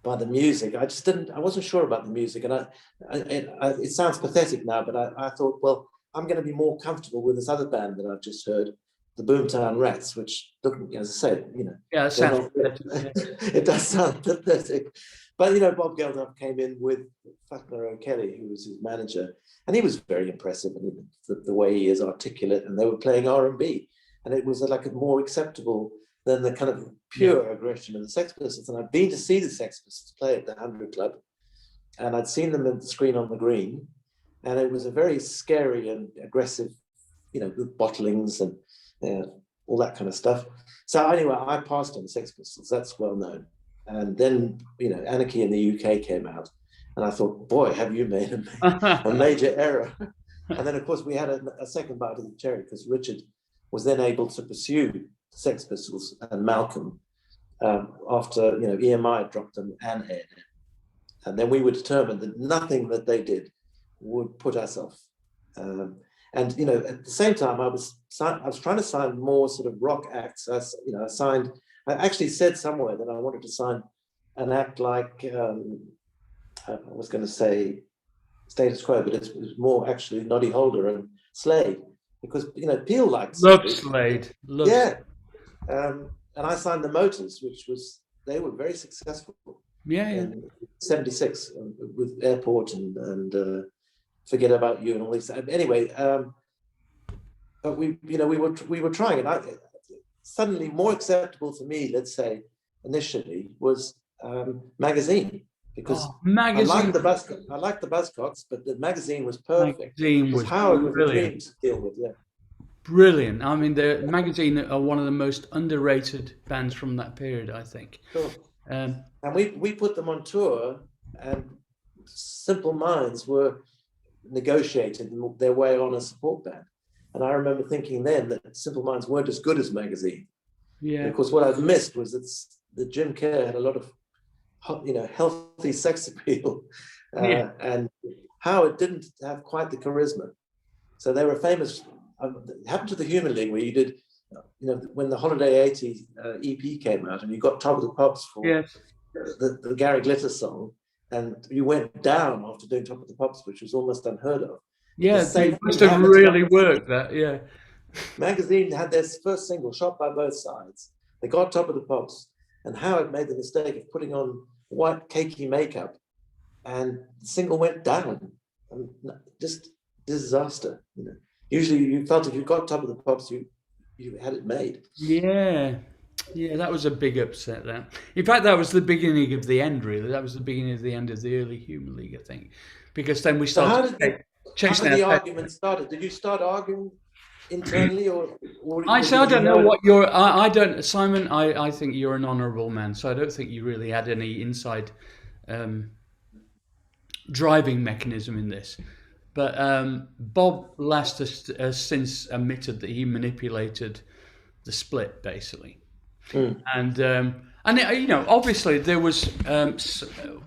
by the music. I wasn't sure about the music, and it sounds pathetic now, but I thought, well, I'm going to be more comfortable with this other band that I've just heard, the Boomtown Rats, which, as I said, yeah, that they're sounds not. pathetic. Yeah. It does sound pathetic, but Bob Geldof came in with Faulkner O'Kelly, who was his manager, and he was very impressive, and the way he is articulate, and they were playing R&B, and it was like a more acceptable than the kind of pure aggression of the Sex Pistols. And I'd been to see the Sex Pistols play at the 100 Club, and I'd seen them at the screen on the Green, and it was a very scary and aggressive, with bottlings and all that kind of stuff. So anyway, I passed on the Sex Pistols. That's well known. And then, Anarchy in the UK came out, and I thought, boy, have you made a major error. And then, of course, we had a second bite of the cherry, because Richard was then able to pursue Sex Pistols and Malcolm after EMI had dropped them and A&M. And then we were determined that nothing that they did would put us off. And at the same time, I was trying to sign more sort of rock acts. I actually said somewhere that I wanted to sign an act like I was going to say Status Quo, but it was more actually Noddy Holder and Slade, because Peel liked Love Slade. Slade. Love Yeah. Slade. And I signed the Motors, they were very successful Yeah, yeah. in 76 with Airport and Forget About You and all these. Anyway, but we were trying, and suddenly more acceptable to me, let's say, initially, was Magazine, because I liked Magazine. the Buzzcocks, but the Magazine was perfect. Magazine Because was Howard was a brilliant. dream to deal with. Yeah. Brilliant. I mean, the Magazine are one of the most underrated bands from that period, I think. Sure. Um, And we put them on tour, and Simple Minds were negotiated their way on a support band. And I remember thinking then that Simple Minds weren't as good as Magazine. And Yeah. of course, what I've missed was that Jim Kerr had a lot of, healthy sex appeal, Yeah. and Howard didn't have quite the charisma. So they were famous. It happened to the Human League, where you did, when the Holiday 80 EP came out, and you got Top of the Pops for Yes. the Gary Glitter song, and you went down after doing Top of the Pops, which was almost unheard of. The Yeah. same It must thing have happened to really worked. That. Yeah. Magazine had their first single, Shot by Both Sides. They got Top of the Pops, and Howard made the mistake of putting on white cakey makeup, and the single went down. And just disaster. Usually, you felt if you got Top of the Pops, you had it made. Yeah. Yeah, that was a big upset. That, in fact, that was the beginning of the end. Really, that was the beginning of the end of the early Human League, I think, because then we So started how chasing did our the tail. argument start? Did you start arguing internally, or I say I did you don't know know? what you're. I don't, Simon. I think you're an honourable man, so I don't think you really had any inside um, driving mechanism in this. But Bob Last has since admitted that he manipulated the split, basically. Mm, And obviously there was,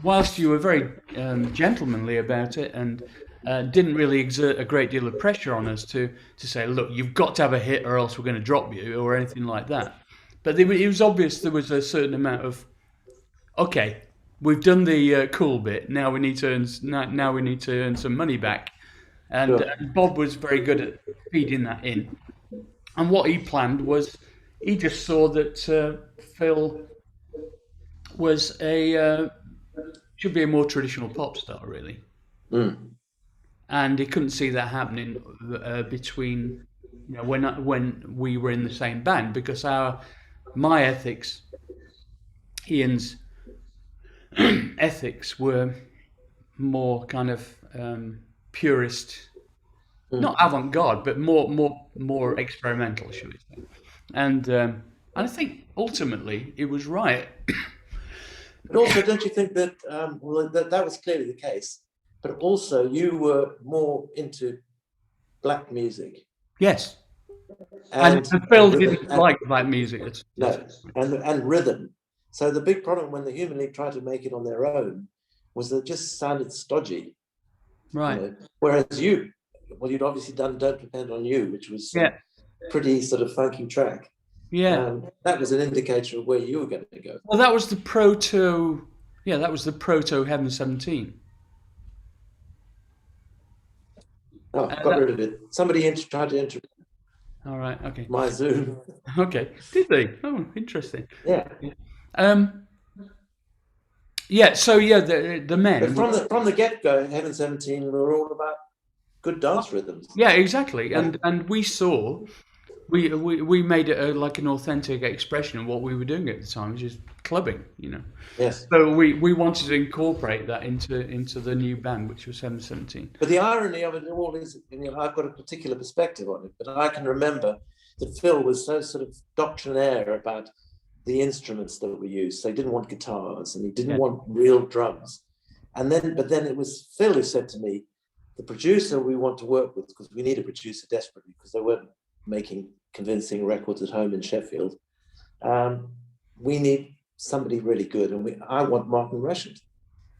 whilst you were very gentlemanly about it and didn't really exert a great deal of pressure on us to say, look, you've got to have a hit or else we're going to drop you or anything like that. But it was obvious there was a certain amount of, okay, we've done the cool bit. Now we need to earn some money back. sure. And Bob was very good at feeding that in. And what he planned was he just saw that Phil was should be a more traditional pop star, really, Mm, and he couldn't see that happening between when we were in the same band because my ethics, Ian's ethics were more kind of purist, not mm. avant-garde, but more experimental, should we say? And I think ultimately it was right. But also, don't you think that that was clearly the case? But also, you were more into black music Yes, and, and and and Phil rhythm, didn't like black music. It's no, and rhythm. So the big problem when the Human League tried to make it on their own was that it just sounded stodgy, right. Whereas you'd obviously done "Don't Depend on You," which was some Yeah, pretty sort of funky track. yeah. That was an indicator of where you were going to go. Well, that was the proto. Yeah, that was the proto Heaven 17. Oh, got That, rid of it. Somebody tried to enter all right. Okay. my Zoom. Okay. Did they? Oh, interesting. Yeah, Um. Yeah. So yeah, the but men. from the get go, Heaven 17 were all about good dance rhythms. Yeah, exactly. Yeah. And we saw we made it like an authentic expression of what we were doing at the time, which is clubbing. Yes. So we wanted to incorporate that into the new band, which was 717. But the irony of it all is, I've got a particular perspective on it, but I can remember that Phil was so sort of doctrinaire about the instruments that were used. So he didn't want guitars and he didn't Yeah. want real drums. But then it was Phil who said to me, the producer we want to work with, because we need a producer desperately, because they weren't making convincing records at home in Sheffield. We need somebody really good, and I want Martin Rushent.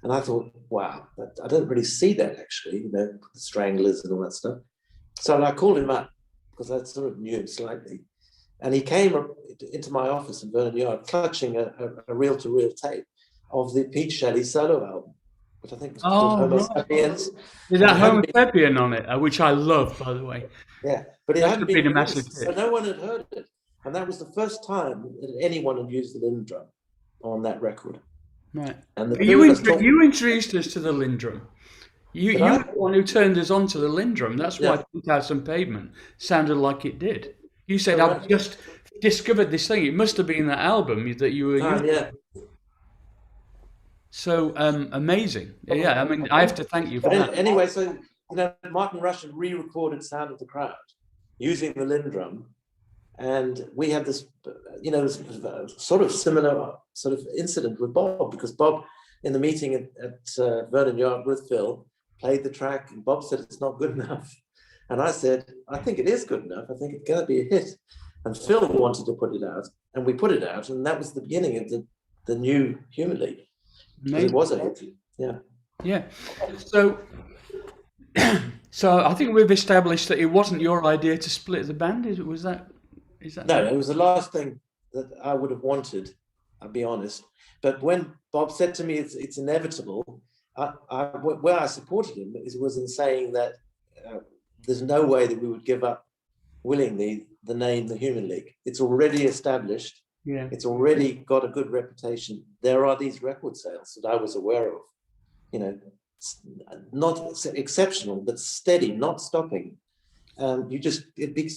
And I thought, wow, I don't really see that actually, the Stranglers and all that stuff. So I called him up because I sort of knew him slightly. And he came into my office in Vernon Yard, clutching a reel-to-reel tape of the Pete Shelley solo album, which I think was called Oh, Homo right. Sapiens. Is that Homo sapien on it, which I love, by the way. Yeah, but it That hadn't could have been been a massive released, so hit. no one had heard it. And that was the first time that anyone had used the Lindrum on that record. Right. And the You two of us talked. you introduced us to the Lindrum. You Did were I? the one who turned us on to the Lindrum. That's why Yeah. 2000 Pavement sounded like it did. You said, Oh, I've right. just discovered this thing. It must have been that album that you were using. Yeah. So amazing. Yeah, I mean, I have to thank you for But that. anyway, so Martin Rushent re-recorded "Sound of the Crowd" using the Lindrum, and we had this, sort of similar sort of incident with Bob, because Bob, in the meeting at Vernon Yard with Phil, played the track, and Bob said it's not good enough, and I said I think it is good enough. I think it's going to be a hit, and Phil wanted to put it out, and we put it out, and that was the beginning of the new Human League, because it was a hit. Yeah. Yeah. So, so I think we've established that it wasn't your idea to split the band. Was that? Is that? No, it was the last thing that I would have wanted. I'll be honest. But when Bob said to me, "It's inevitable," where I supported him was in saying that there's no way that we would give up willingly the name the Human League. It's already established. Yeah. It's already got a good reputation. There are these record sales that I was aware of, not exceptional, but steady, not stopping. It'd be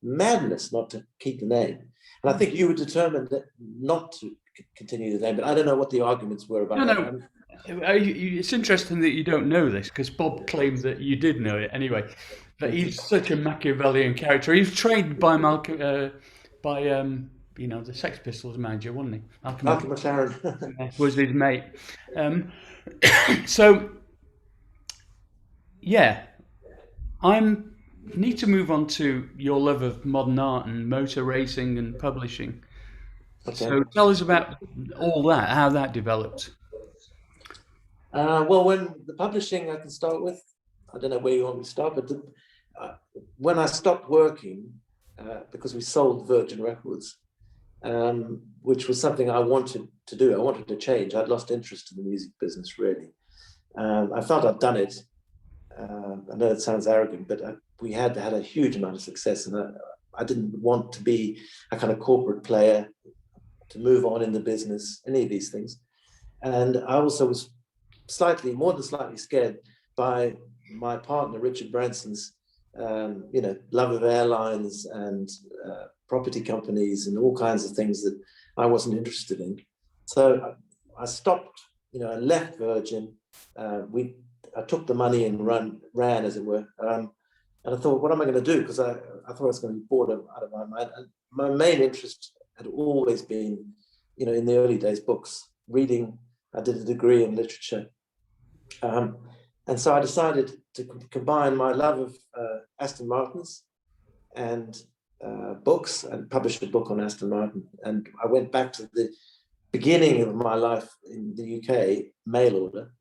madness not to keep the name. And I think you were determined not to continue the name, but I don't know what the arguments were about that. No. It's interesting that you don't know this, because Bob claimed that you did know it anyway. But he's such a Machiavellian character. He was trained by the Sex Pistols manager, wasn't he? Malcolm McLaren was his mate. So, yeah, I need to move on to your love of modern art and motor racing and publishing. Okay. So tell us about all that, how that developed. Well, when the publishing, I can start with. I don't know where you want me to start, but when I stopped working, because we sold Virgin Records, which was something I wanted to do. I wanted to change. I'd lost interest in the music business, really. I felt I'd done it. I know it sounds arrogant, but we had a huge amount of success, and I didn't want to be a kind of corporate player, to move on in the business, any of these things. And I also was more than slightly scared by my partner, Richard Branson's, love of airlines and property companies and all kinds of things that I wasn't interested in. So I stopped, I left Virgin. I took the money and ran, as it were. And I thought, what am I going to do? Because I thought I was going to be bored out of my mind. And my main interest had always been, in the early days, books, reading. I did a degree in literature. And so I decided to combine my love of Aston Martins and books, and published a book on Aston Martin. And I went back to the beginning of my life in the UK, mail order.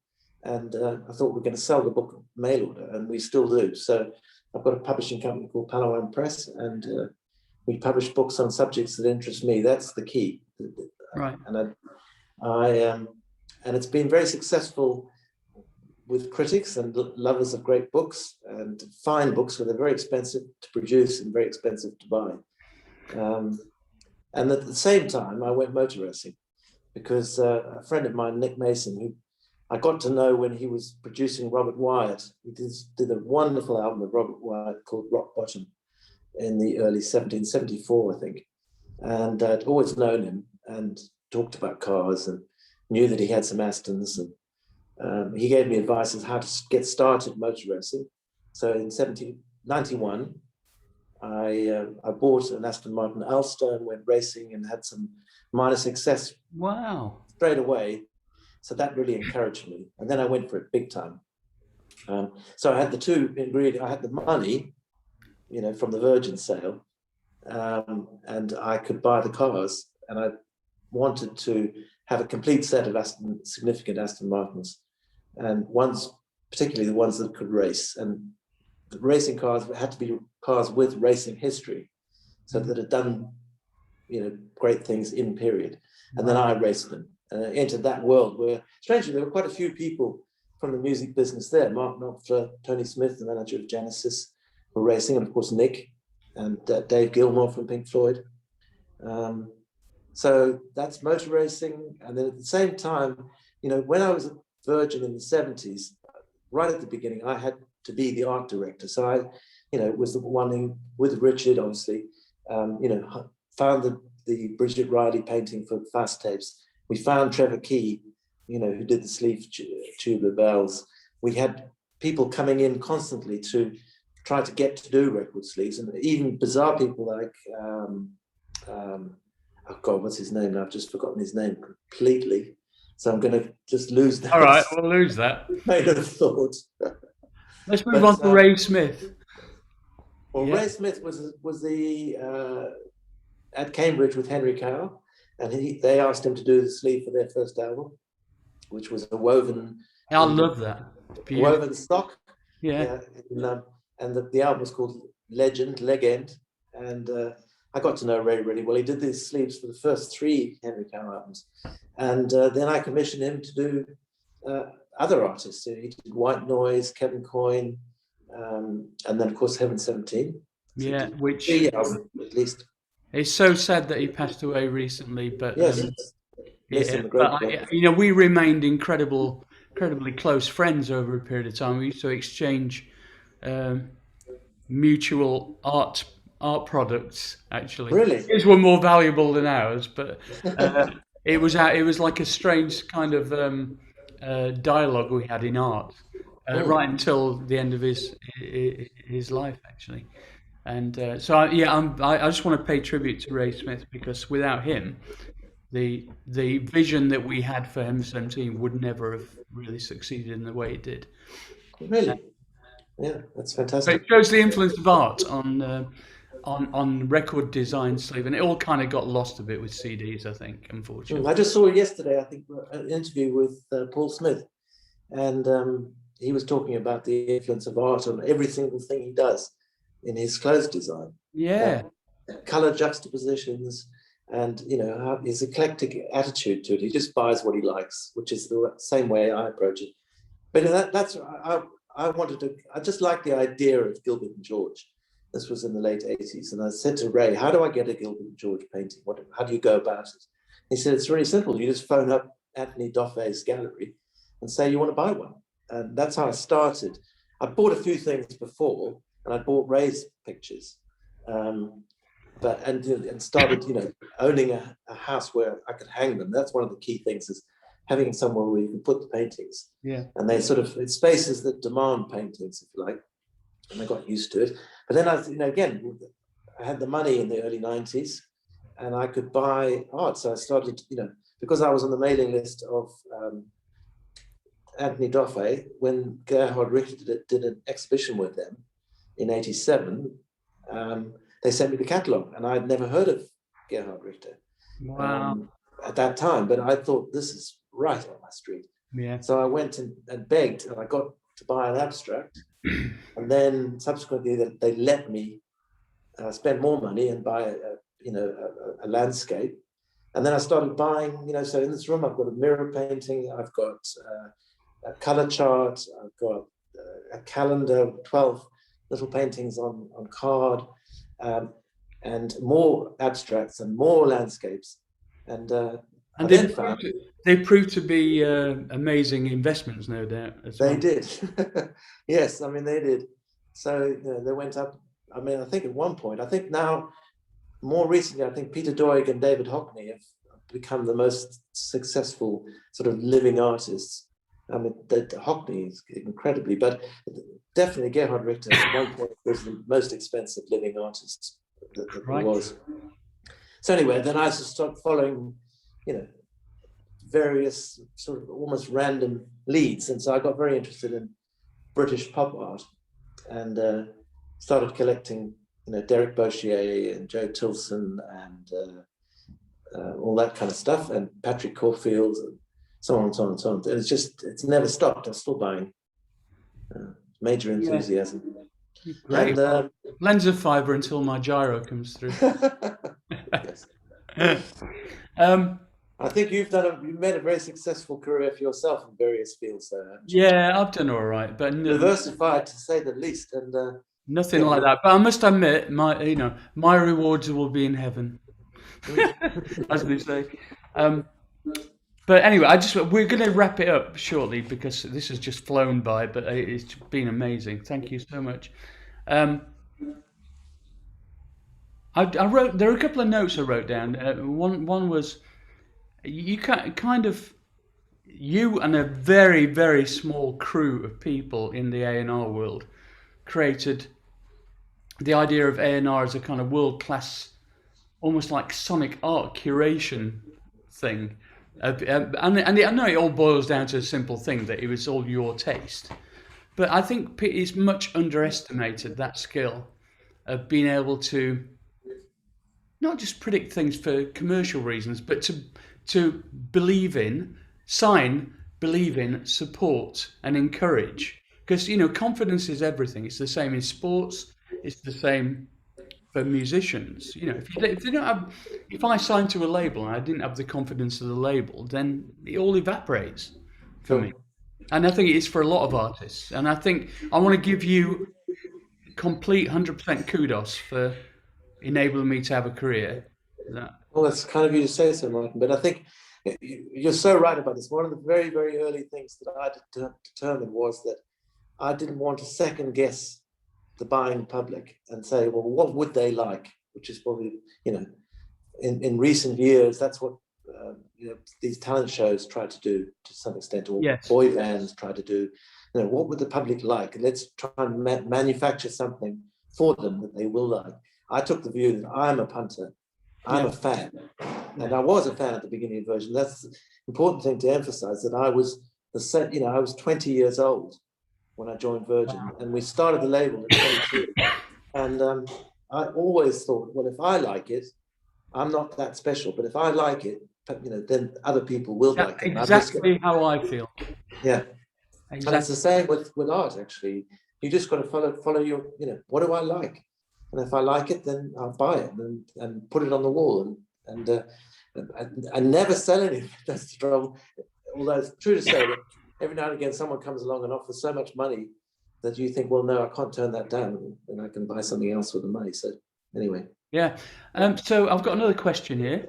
And I thought, we're going to sell the book mail order, and we still do. So I've got a publishing company called Palawan Press, and we publish books on subjects that interest me. That's the key. Right. And it's been very successful with critics and lovers of great books and fine books, where they're very expensive to produce and very expensive to buy. And at the same time, I went motor racing, because a friend of mine, Nick Mason, who I got to know when he was producing Robert Wyatt. He did a wonderful album of Robert Wyatt called Rock Bottom in the early 1774, I think. And I'd always known him and talked about cars and knew that he had some Astons. And he gave me advice on how to get started motor racing. So in 1791, I bought an Aston Martin Ulster and went racing and had some minor success. Wow. Straight away. So that really encouraged me. And then I went for it big time. So I had the two ingredients. I had the money, from the Virgin sale, and I could buy the cars. And I wanted to have a complete set of significant Aston Martins, and particularly the ones that could race. And the racing cars had to be cars with racing history, so that had done, great things in period. And then I raced them. Entered that world where, strangely, there were quite a few people from the music business there. Mark Knopfler, Tony Smith, the manager of Genesis, were racing, and of course Nick and Dave Gilmour from Pink Floyd. So that's motor racing. And then at the same time, when I was at Virgin in the 70s, right at the beginning, I had to be the art director. So I, was the one who, with Richard, obviously, found the Bridget Riley painting for Fast Tapes. We found Trevor Key, who did the sleeve tubular bells. We had people coming in constantly to try to get to do record sleeves, and even bizarre people like, oh God, what's his name now? I've just forgotten his name completely. So I'm going to just lose that. All right, we'll lose that. Made of thought. Let's move on to Ray Smith. Well, yeah. Ray Smith was the at Cambridge with Henry Cowell, and they asked him to do the sleeve for their first album, which was a woven I love that. Beautiful. woven stock. Yeah. Yeah, and the album was called Legend, and I got to know Ray really well. He did these sleeves for the first 3 Henry Cowell albums, and then I commissioned him to do other artists. So he did White Noise, Kevin Coyne, and then of course Heaven 17. So Yeah, which 3 albums at least. it's so sad that he passed away recently, but Yes, yeah, listen, but great. we remained incredibly close friends over a period of time. We used to exchange um, mutual art products. Actually, Really? his were more valuable than ours, but it was like a strange kind of dialogue we had in art right until the end of his life, actually. And I just want to pay tribute to Ray Smith because without him, the vision that we had for M17 would never have really succeeded in the way it did. Really? Yeah, that's But fantastic. it shows the influence of art on record design sleeve, and it all kind of got lost a bit with CDs, I think, unfortunately. I just saw yesterday, I think, an interview with Paul Smith, and he was talking about the influence of art on every single thing he does in his clothes design. Yeah, Color juxtapositions, and how his eclectic attitude to it. He just buys what he likes, which is the same way I approach it. But that's I just like the idea of Gilbert and George. This was in the late 80s, and I said to Ray, "How do I get a Gilbert and George painting? How do you go about it?" He said, "It's really simple. You just phone up Anthony Doffe's gallery and say you want to buy one." And that's how I started. I bought a few things before, and I bought Ray's pictures, and started, owning a house where I could hang them. That's one of the key things, is having somewhere where you can put the paintings. yeah. And they sort of, it's spaces that demand paintings, if you like, and I got used to it. But then again, I had the money in the early 90s, and I could buy art. So I started, because I was on the mailing list of Anthony Doffe, when Gerhard Richter did an exhibition with them in 87, they sent me the catalogue, and I'd never heard of Gerhard Richter Wow. at that time, but I thought, this is right on my street. Yeah. So I went and begged, and I got to buy an abstract, and then subsequently they let me spend more money and buy a landscape. And then I started buying, so in this room I've got a mirror painting, I've got a color chart, I've got a calendar, 12 little paintings on card, and more abstracts and more landscapes. And they proved to be amazing investments, no doubt. They did. Yes, I mean, they did. So they went up. I mean, I think at one point, I think now, more recently, I think Peter Doig and David Hockney have become the most successful sort of living artists. I mean, Hockney is incredibly, but definitely Gerhard Richter at one point was the most expensive living artist that there was. So anyway, then I started following, various sort of almost random leads, and so I got very interested in British pop art, and started collecting, Derek Bochier and Joe Tilson and all that kind of stuff, and Patrick Caulfield, and so on and so on and so on. And it's never stopped. I'm still buying. Major enthusiasm. Great. And, lens of fibre until my gyro comes through. Yes. I think you've made a very successful career for yourself in various fields, though. Yeah, I've done all right, but diversified, to say the least, and nothing like that. But I must admit, my rewards will be in heaven, as they say. But anyway, we're going to wrap it up shortly because this has just flown by. But it's been amazing. Thank you so much. I wrote. There are a couple of notes I wrote down. One was you and a very, very small crew of people in the A&R world created the idea of A&R as a kind of world-class, almost like sonic art curation thing. And I know it all boils down to a simple thing, that it was all your taste. But I think it's much underestimated, that skill of being able to not just predict things for commercial reasons, but to believe in, sign, believe in, support, and encourage. Because confidence is everything. It's the same in sports. It's the same for musicians. If you don't have, if I signed to a label and I didn't have the confidence of the label, then it all evaporates for me. Sure. And I think it is for a lot of artists. And I think I want to give you complete 100% kudos for enabling me to have a career. That Well, that's kind of you to say so, Martin. But I think you're so right about this. One of the very, very early things that I determined was that I didn't want to second guess the buying public and say, well, what would they like? Which is probably, in recent years, that's what these talent shows try to do to some extent, or yes, boy bands try to do. What would the public like? Let's try and manufacture something for them that they will like. I took the view that I'm a punter, I'm yeah, a fan, and yeah, I was a fan at the beginning of Version. That's the important thing to emphasize, that I was I was 20 years old when I joined Virgin, and we started the label at 22. And I always thought, well, if I like it, I'm not that special, but if I like it, then other people will that's like it. And I've just exactly how I feel. yeah, and it's Exactly. the same with art. Actually, you just got to follow your, what do I like, and if I like it, then I'll buy it and put it on the wall, and never sell anything. That's the trouble. Although it's true to say that every now and again someone comes along and offers so much money that you think, well, no, I can't turn that down, and I can buy something else with the money. So anyway, Yeah. So I've got another question here.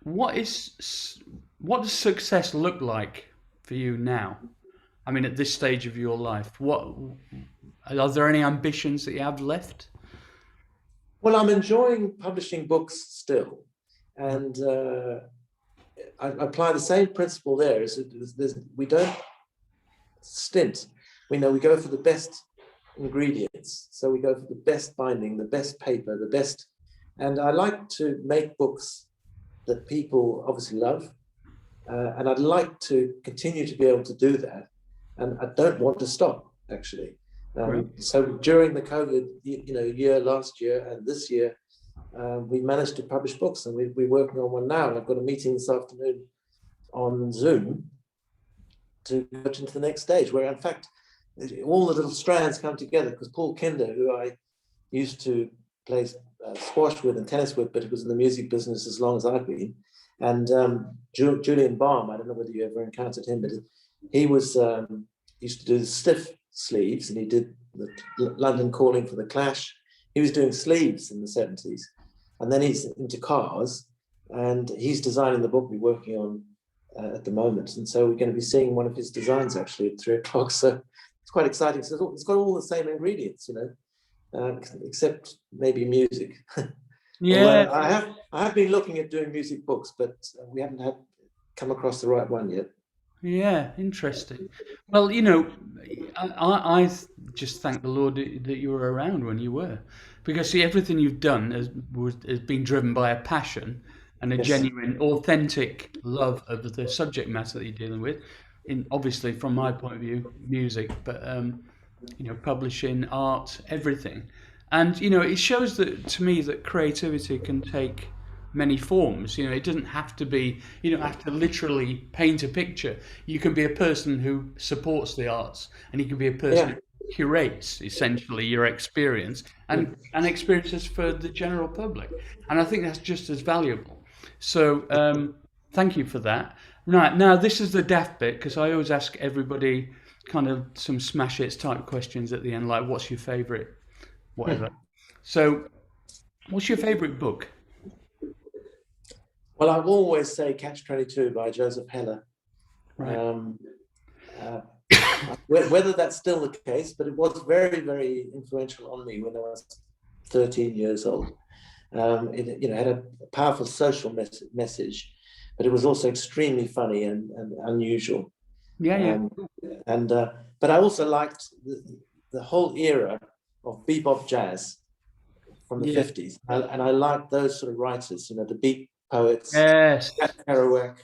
What does success look like for you now? I mean, at this stage of your life, what are there any ambitions that you have left? well, I'm enjoying publishing books still, and I apply the same principle there. We don't stint. We go for the best ingredients. So we go for the best binding, the best paper, the best. And I like to make books that people obviously love. And I'd like to continue to be able to do that. And I don't want to stop, actually. Great. So during the COVID year last year and this year, we managed to publish books, and we're working on one now. I've got a meeting this afternoon on Zoom to go into the next stage, where in fact all the little strands come together, because Paul Kinder, who I used to play squash with and tennis with, but he was in the music business as long as I've been, and Julian Baum, I don't know whether you ever encountered him, but he was used to do the stiff sleeves, and he did the London Calling for the Clash. He was doing sleeves in the 70s, and then he's into cars, and he's designing the book we're working on at the moment. And so we're going to be seeing one of his designs actually at 3 o'clock. So it's quite exciting. So it's got all the same ingredients, except maybe music. Yeah, Although I have been looking at doing music books, but we haven't come across the right one yet. yeah, interesting. Well, I just thank the Lord that you were around when you were, because see, everything you've done has been driven by a passion and a Yes. genuine, authentic love of the subject matter that you're dealing with. In obviously, from my point of view, music, but publishing, art, everything, and it shows that to me that creativity can take many forms. It doesn't have to be, you don't have to literally paint a picture. You can be a person who supports the arts, and you can be a person Yeah. who curates essentially your experience and experiences for the general public. And I think that's just as valuable. So thank you for that. Right, now this is the daft bit, because I always ask everybody kind of some smash hits type questions at the end, like what's your favorite, whatever. So, what's your favorite book? Well, I always say Catch 22 by Joseph Heller. Right. Um, uh, whether that's still the case, but it was very, very influential on me when I was 13 years old. It had a powerful social message, but it was also extremely funny and unusual. Yeah, yeah, Um, and But I also liked the whole era of bebop jazz from the yeah. 50s, and I liked those sort of writers, the beat poets, Yes. Jack Kerouac.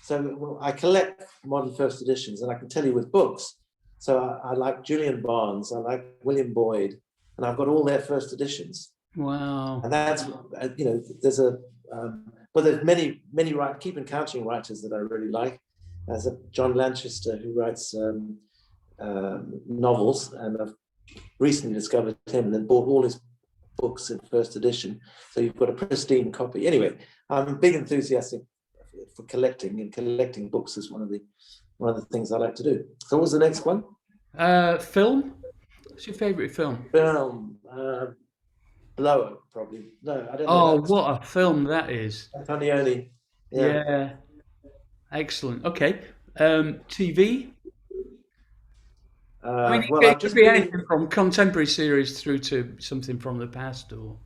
So I collect modern first editions, and I can tell you with books. So I like Julian Barnes, I like William Boyd, and I've got all their first editions. Wow. And that's, there's there's many keep and counting writers that I really like. There's a John Lanchester who writes novels, and I've recently discovered him and then bought all his books in first edition. So you've got a pristine copy. Anyway, I'm a big enthusiastic for collecting, and collecting books is one of the things I like to do. So what was the next one? Film? What's your favourite film? Film. Blower, probably. No, I don't know. Oh, what a film that is. Antonioni. Yeah. Yeah. Excellent. Okay. TV? I mean, Well, I've it could just be been. anything from contemporary series through to something from the past, or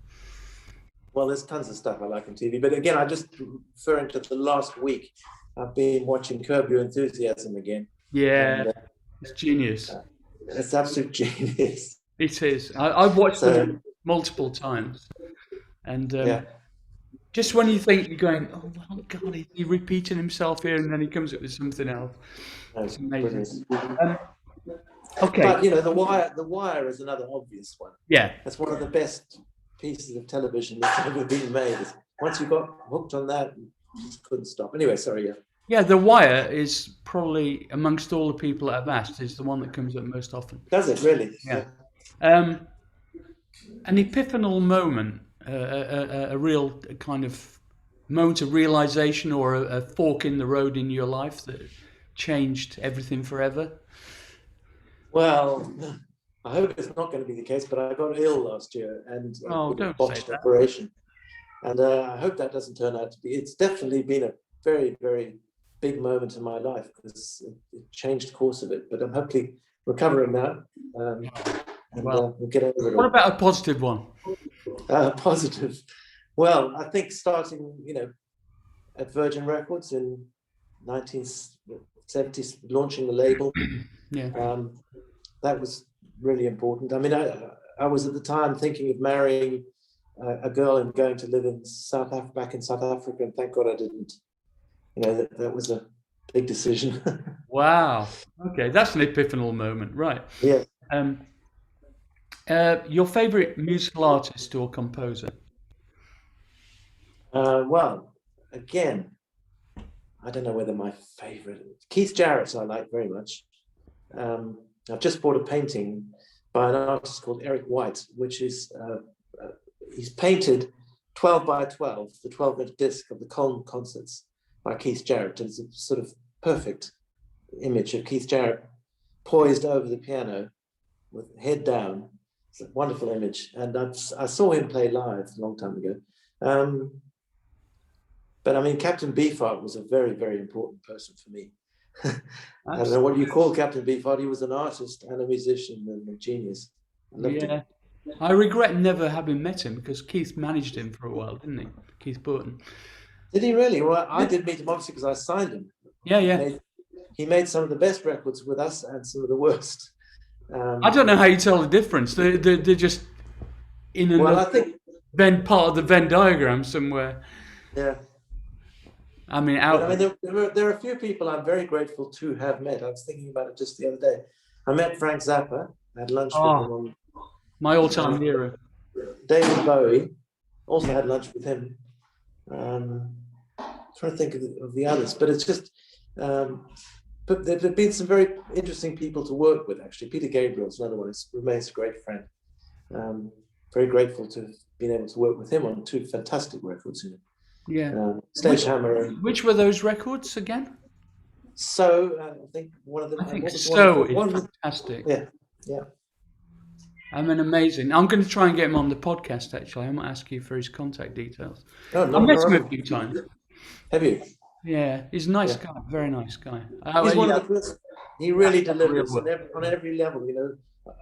Well, there's tons of stuff I like on TV, but again, I just referring to the last week. I've been watching Curb Your Enthusiasm again. yeah, And, it's genius. it's absolute genius. It is. I've watched So them multiple times, and yeah, just when you think you're going, oh my God, he's repeating himself here, and then he comes up with something else. no, It's amazing. brilliant. Okay. But The Wire is another obvious one. Yeah. That's one of the best pieces of television that's ever been made. Once you got hooked on that, you just couldn't stop. Anyway, sorry. Yeah. Yeah, The Wire is probably, amongst all the people that I've asked, is the one that comes up most often. Does it really? Yeah. An epiphanal moment, a real kind of moment of realization, or a fork in the road in your life that changed everything forever? Well, I hope it's not going to be the case, but I got ill last year and Oh, with a don't say botched that. operation. And I hope that doesn't turn out to be. It's definitely been a very, very big moment in my life, because it changed the course of it. But I'm hopefully recovering now. Well, We'll get over it what all. about a positive one? Positive. Well, I think starting, at Virgin Records in 1970s, launching the label, Yeah. that was really important. I mean, I was at the time thinking of marrying a girl and going to live in back in South Africa, and thank God I didn't. That was a big decision. Wow. Okay, that's an epiphanal moment, right? Yeah. Your favorite musical artist or composer? Well, again, I don't know whether my favorite Keith Jarrett I like very much. I've just bought a painting by an artist called Eric White, which is he's painted 12 by 12, the 12-inch disc of the Colne concerts by Keith Jarrett. And it's a sort of perfect image of Keith Jarrett poised over the piano with head down. It's a wonderful image. And I saw him play live a long time ago. But I mean, Captain Beefheart was a very, very important person for me. I don't know what you call Captain Beefheart. He was an artist and a musician and a genius. I loved him. I regret never having met him, because Keith managed him for a while, didn't he? Keith Burton. Did he really? Well, I did meet him obviously because I signed him. Yeah. He made some of the best records with us and some of the worst. I don't know how you tell the difference. They're just in Well, I another think part of the Venn diagram somewhere. yeah. I mean, But I mean, there are a few people I'm very grateful to have met. I was thinking about it just the other day. I met Frank Zappa. I had lunch with him on my all-time hero. David Bowie. Also had lunch with him. Trying to think of the others, but it's just. But there have been some very interesting people to work with. Actually, Peter Gabriel's another one. He remains a great friend. Very grateful to have been able to work with him on two fantastic records. Yeah. Sledgehammer. Which were those records again? So I think one of them. I think what was So one is fantastic. Yeah. I mean, amazing. I'm going to try and get him on the podcast, actually. I might ask you for his contact details. No, I've not met him a problem. few times. Have you? Yeah, he's a nice guy, very nice guy. He's one of the first. He really delivers real on every level.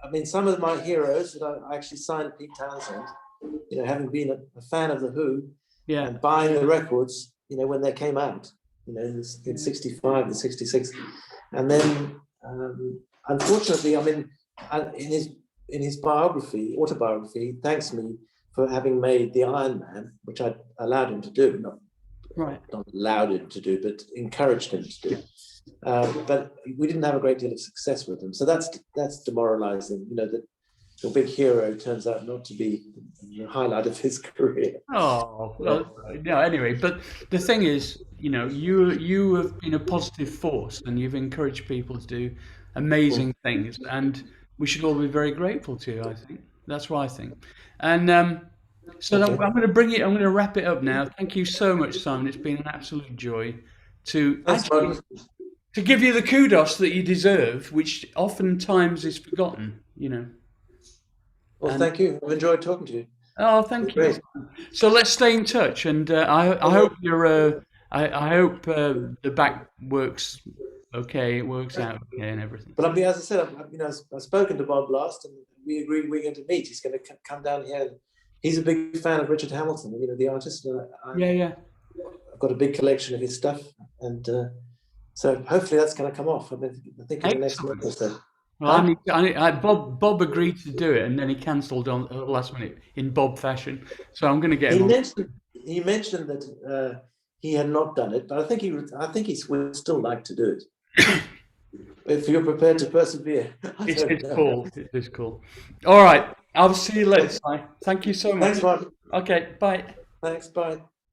I mean, some of my heroes that I actually signed Pete Townsend. Having been a fan of the Who, Yeah. and buying the records, when they came out, in '65 and '66, and then unfortunately, I mean, in his autobiography, he thanks me for having made the Iron Man, which I allowed him to do, not allowed him to do, but encouraged him to do. But we didn't have a great deal of success with him, so that's demoralizing. That your big hero turns out not to be the highlight of his career. Oh, well, no, anyway, but the thing is, you have been a positive force and you've encouraged people to do amazing things, and we should all be very grateful to you, I think. That's what I think. And Okay, I'm going to bring it, I'm going to wrap it up now. Thank you so much, Simon. It's been an absolute joy to thanks, actually Martin. to give you the kudos that you deserve, which oftentimes is forgotten. Well, And thank you. I've enjoyed talking to you. oh, It's been thank you. great. So let's stay in touch, and I hope I hope the back works okay. It works out okay and everything. But I mean, as I said, I've spoken to Bob last, and we agreed we're going to meet. He's going to come down here. He's a big fan of Richard Hamilton, the artist. Yeah, yeah. I've got a big collection of his stuff, and so hopefully that's going to come off. I think in the next month Excellent. or so. Well, Huh? Bob agreed to do it, and then he cancelled on the last minute in Bob fashion. So I'm going to get He him on. mentioned that he had not done it, but I think he would still like to do it. If you're prepared to persevere, I don't It's know. cool. It's cool. All right. I'll see you later, Si. Thank you so much. Thanks, Martin. Okay. Bye. Thanks. Bye.